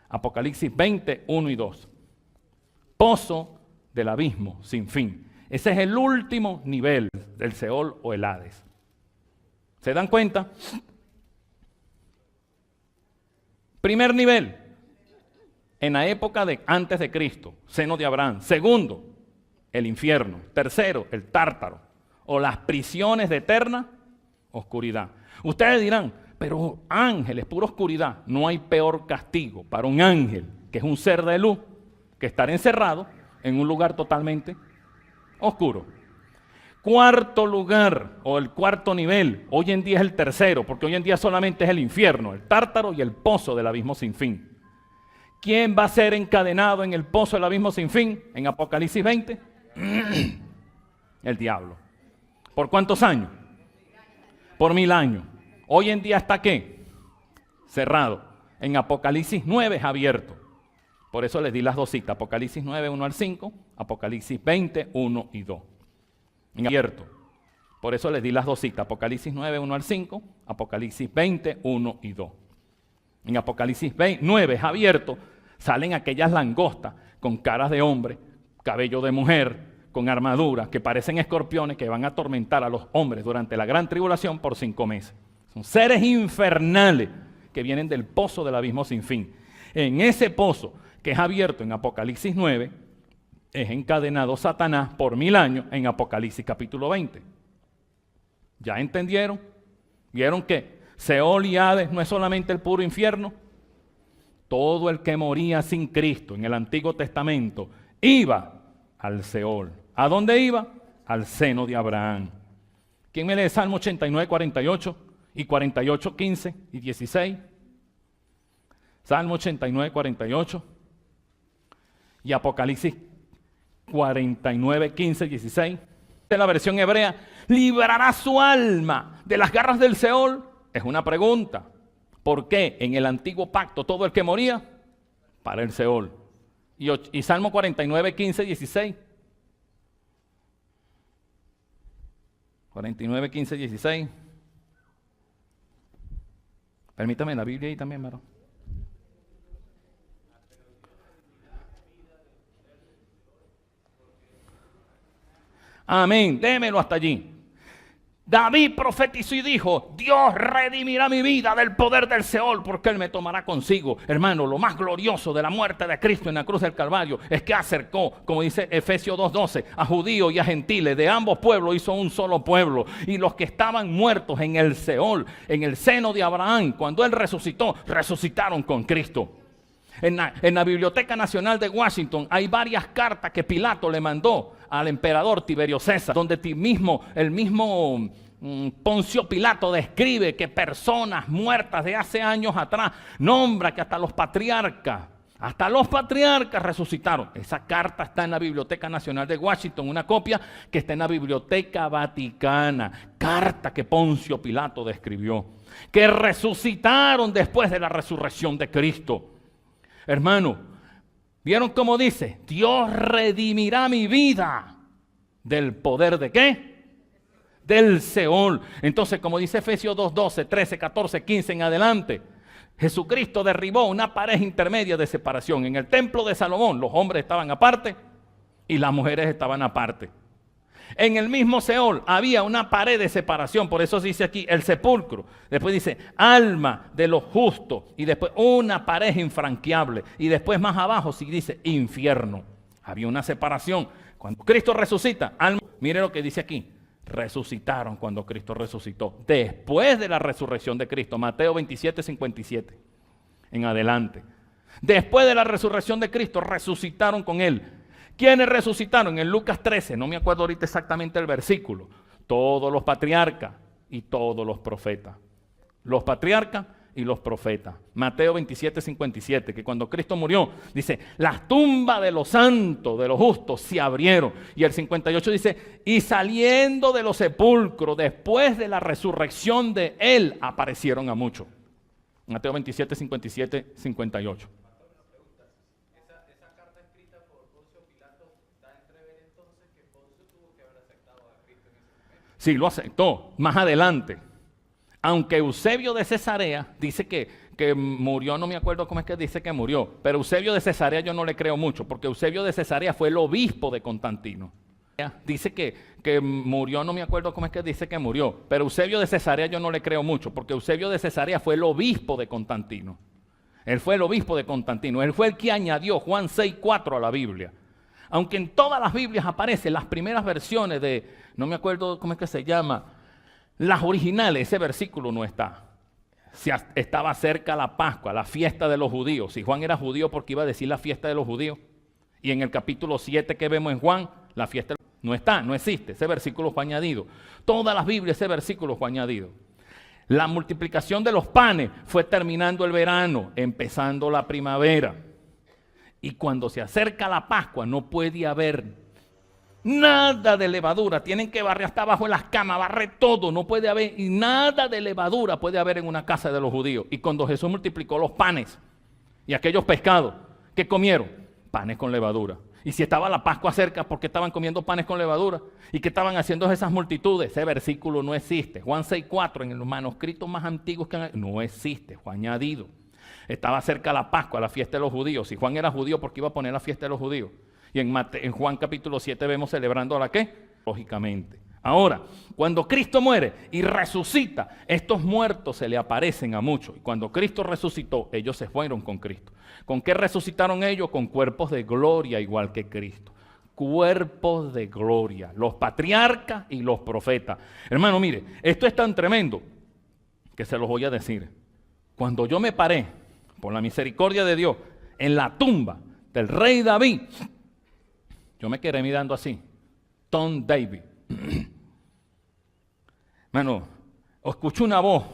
Apocalipsis 20, 1 y 2. Pozo del abismo sin fin. Ese es el último nivel del Seol o el Hades. ¿Se dan cuenta? Primer nivel, en la época de antes de Cristo, seno de Abraham. Segundo, el infierno. Tercero, el tártaro, o las prisiones de eterna oscuridad. Ustedes dirán, pero ángeles, pura oscuridad. No hay peor castigo para un ángel, que es un ser de luz, que estar encerrado en un lugar totalmente oscuro. Cuarto lugar, o el cuarto nivel, hoy en día es el tercero, porque hoy en día solamente es el infierno, el tártaro y el pozo del abismo sin fin. ¿Quién va a ser encadenado en el pozo del abismo sin fin? En Apocalipsis 20, el diablo. ¿Por cuántos años? Por 1000 años. Hoy en día está ¿qué? Cerrado. En Apocalipsis 9 es abierto. Por eso les di las dos citas, Apocalipsis 9, 1 al 5, Apocalipsis 20, 1 y 2. En abierto. Por eso les di las dos citas, Apocalipsis 9, 1 al 5, Apocalipsis 20, 1 y 2. En Apocalipsis 9 es abierto, salen aquellas langostas con caras de hombre, cabello de mujer, con armadura, que parecen escorpiones que van a atormentar a los hombres durante la gran tribulación por 5 meses. Son seres infernales que vienen del pozo del abismo sin fin. En ese pozo que es abierto en Apocalipsis 9, es encadenado Satanás por 1000 años en Apocalipsis capítulo 20. ¿Ya entendieron? ¿Vieron que Seol y Hades no es solamente el puro infierno? Todo el que moría sin Cristo en el Antiguo Testamento iba al Seol. ¿A dónde iba? Al seno de Abraham. ¿Quién me lee Salmo 89, 48 y 48, 15 y 16? Salmo 89, 48 y Apocalipsis 49, 15 y 16. En la versión hebrea, ¿librará su alma de las garras del Seol? Es una pregunta. ¿Por qué en el antiguo pacto todo el que moría? Para el Seol. Y Salmo 49, 15 y 16. 49, 15, 16. Permítame la Biblia ahí también, varón. Amén, démelo hasta allí. David profetizó y dijo, Dios redimirá mi vida del poder del Seol, porque Él me tomará consigo. Hermano, lo más glorioso de la muerte de Cristo en la cruz del Calvario es que acercó, como dice Efesios 2:12, a judíos y a gentiles. De ambos pueblos hizo un solo pueblo. Y los que estaban muertos en el Seol, en el seno de Abraham, cuando Él resucitó, resucitaron con Cristo. En la Biblioteca Nacional de Washington hay varias cartas que Pilato le mandó al emperador Tiberio César, donde el mismo Poncio Pilato describe que personas muertas de hace años atrás, nombra que hasta los patriarcas resucitaron. Esa carta está en la Biblioteca Nacional de Washington, una copia que está en la Biblioteca Vaticana, carta que Poncio Pilato describió, que resucitaron después de la resurrección de Cristo. Hermano, ¿vieron cómo dice? Dios redimirá mi vida del poder ¿de qué? Del Seol. Entonces, como dice Efesios 2:12, 13, 14, 15 en adelante, Jesucristo derribó una pared intermedia de separación. En el templo de Salomón los hombres estaban aparte y las mujeres estaban aparte. En el mismo Seol había una pared de separación, por eso dice aquí el sepulcro. Después dice alma de los justos y después una pared infranqueable. Y después más abajo sí dice infierno. Había una separación. Cuando Cristo resucita, alma, mire lo que dice aquí. Resucitaron cuando Cristo resucitó. Después de la resurrección de Cristo, Mateo 27, 57. En adelante. Después de la resurrección de Cristo, resucitaron con Él. ¿Quiénes resucitaron? En Lucas 13, no me acuerdo ahorita exactamente el versículo. Todos los patriarcas y todos los profetas. Los patriarcas y los profetas. Mateo 27, 57, que cuando Cristo murió, dice, las tumbas de los santos, de los justos, se abrieron. Y el 58 dice, y saliendo de los sepulcros, después de la resurrección de Él, aparecieron a muchos. Mateo 27, 57, 58. Sí, lo aceptó más adelante. Aunque Eusebio de Cesarea dice que murió, no me acuerdo cómo es que dice que murió, pero Eusebio de Cesarea yo no le creo mucho, porque Eusebio de Cesarea fue el obispo de Constantino. Dice que murió, no me acuerdo cómo es que dice que murió, pero Eusebio de Cesarea yo no le creo mucho, porque Eusebio de Cesarea fue el obispo de Constantino. Él fue el obispo de Constantino. Él fue el que añadió Juan 6:4 a la Biblia. Aunque en todas las Biblias aparecen las primeras versiones de, no me acuerdo cómo es que se llama, las originales, ese versículo no está. Estaba cerca la Pascua, la fiesta de los judíos. Si Juan era judío, ¿por qué iba a decir la fiesta de los judíos? Y en el capítulo 7 que vemos en Juan, la fiesta no está, no existe. Ese versículo fue añadido. Todas las Biblias, ese versículo fue añadido. La multiplicación de los panes fue terminando el verano, empezando la primavera. Y cuando se acerca la Pascua no puede haber nada de levadura. Tienen que barrer hasta abajo en las camas, barrer todo. No puede haber nada de levadura puede haber en una casa de los judíos. Y cuando Jesús multiplicó los panes y aquellos pescados, ¿qué comieron? Panes con levadura. Y si estaba la Pascua cerca, ¿por qué estaban comiendo panes con levadura? ¿Y qué estaban haciendo esas multitudes? Ese versículo no existe. Juan 6:4 en los manuscritos más antiguos que no existe, fue añadido. Estaba cerca la Pascua, la fiesta de los judíos. Si Juan era judío, ¿por qué iba a poner la fiesta de los judíos? Y en Juan capítulo 7 vemos celebrando la ¿qué? Lógicamente. Ahora, cuando Cristo muere y resucita, estos muertos se le aparecen a muchos. Y cuando Cristo resucitó, ellos se fueron con Cristo. ¿Con qué resucitaron ellos? Con cuerpos de gloria igual que Cristo. Cuerpos de gloria. Los patriarcas y los profetas. Hermano, mire, esto es tan tremendo que se los voy a decir. Cuando yo me paré, por la misericordia de Dios, en la tumba del rey David, yo me quedé mirando así. Tom David. Hermano, escucho una voz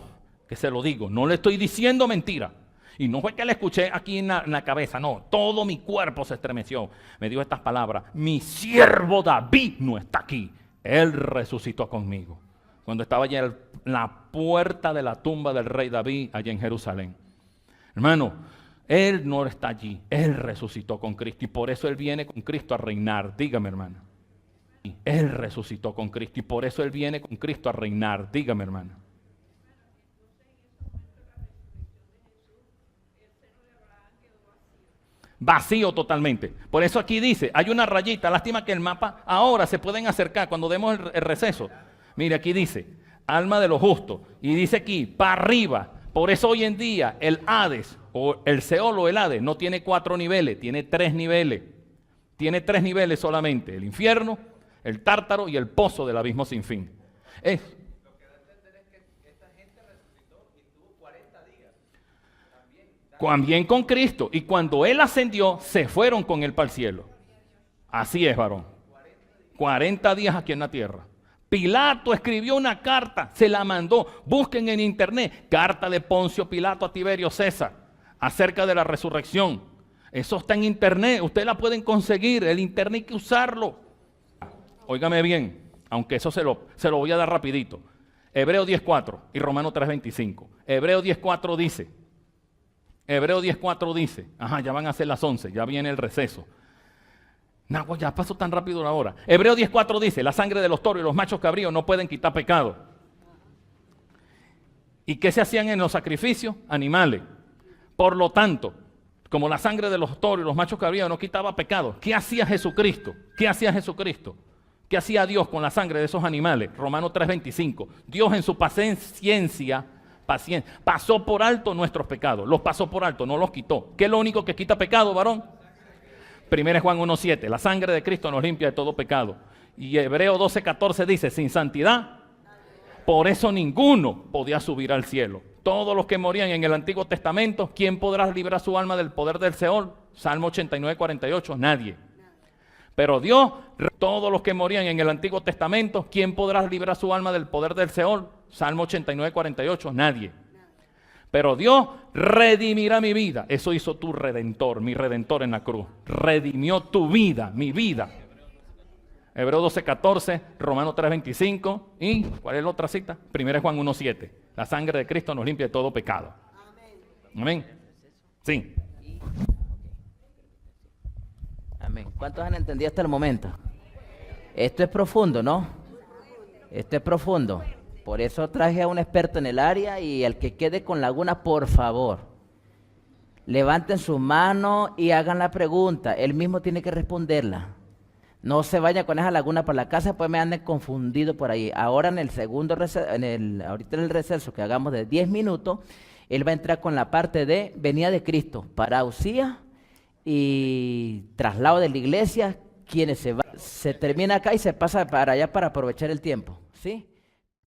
que se lo digo, no le estoy diciendo mentira. Y no fue que la escuché aquí en la cabeza, no, todo mi cuerpo se estremeció. Me dijo estas palabras: mi siervo David no está aquí, él resucitó conmigo. Cuando estaba allá en la puerta de la tumba del rey David, allá en Jerusalén. Hermano, él no está allí, él resucitó con Cristo y por eso él viene con Cristo a reinar. Dígame, hermano. Él resucitó con Cristo y por eso él viene con Cristo a reinar. Dígame, hermano. Vacío totalmente. Por eso aquí dice, hay una rayita, lástima que el mapa ahora se pueden acercar cuando demos el receso. Mire, aquí dice, alma de los justos. Y dice aquí, para arriba. Por eso hoy en día el Hades, o el Seol o el Hades, no tiene 4 niveles, tiene 3 niveles. Tiene 3 niveles solamente, el infierno, el tártaro y el pozo del abismo sin fin. Lo que da a entender es que esta gente resucitó y tuvo 40 días. También con Cristo. Y cuando Él ascendió, se fueron con Él para el cielo. Así es, varón. 40 días aquí en la tierra. Pilato escribió una carta, se la mandó. Busquen en internet, carta de Poncio Pilato a Tiberio César, acerca de la resurrección. Eso está en internet, ustedes la pueden conseguir, el internet hay que usarlo. Óigame bien, aunque eso se lo voy a dar rapidito. Hebreo 10:4 y Romano 3:25. Hebreo 10:4 dice, ya van a ser las 11, ya viene el receso. No, ya pasó tan rápido la hora. Hebreo 10:4 dice, la sangre de los toros y los machos cabríos no pueden quitar pecado. ¿Y qué se hacían en los sacrificios? Animales. Por lo tanto, como la sangre de los toros y los machos cabríos no quitaba pecado, ¿qué hacía Jesucristo? ¿Qué hacía Jesucristo? ¿Qué hacía Dios con la sangre de esos animales? Romanos 3:25. Dios en su paciencia pasó por alto nuestros pecados. Los pasó por alto, no los quitó. ¿Qué es lo único que quita pecado, varón? 1 Juan 1:7. La sangre de Cristo nos limpia de todo pecado. Y Hebreo 12:14 dice, sin santidad, por eso ninguno podía subir al cielo. Todos los que morían en el Antiguo Testamento, ¿quién podrá librar su alma del poder del Seol? Salmo 89:48, nadie. Pero Dios, todos los que morían en el Antiguo Testamento, ¿quién podrá librar su alma del poder del Seol? Salmo 89:48, nadie. Pero Dios redimirá mi vida. Eso hizo tu Redentor, mi Redentor en la cruz. Redimió tu vida, mi vida. Hebreo 12:14, Romano 3:25 y, ¿cuál es la otra cita? 1 Juan 1:7. La sangre de Cristo nos limpia de todo pecado. Amén. Sí. Amén. ¿Cuántos han entendido hasta el momento? Esto es profundo, ¿no? Esto es profundo. Por eso traje a un experto en el área y el que quede con laguna, por favor, levanten su mano y hagan la pregunta. Él mismo tiene que responderla. No se vayan con esa laguna para la casa, pues me anden confundido por ahí. Ahora en el segundo receso, ahorita en el receso que hagamos de 10 minutos, él va a entrar con la parte de venida de Cristo, parusía y traslado de la iglesia, quienes se termina acá y se pasa para allá para aprovechar el tiempo, ¿sí?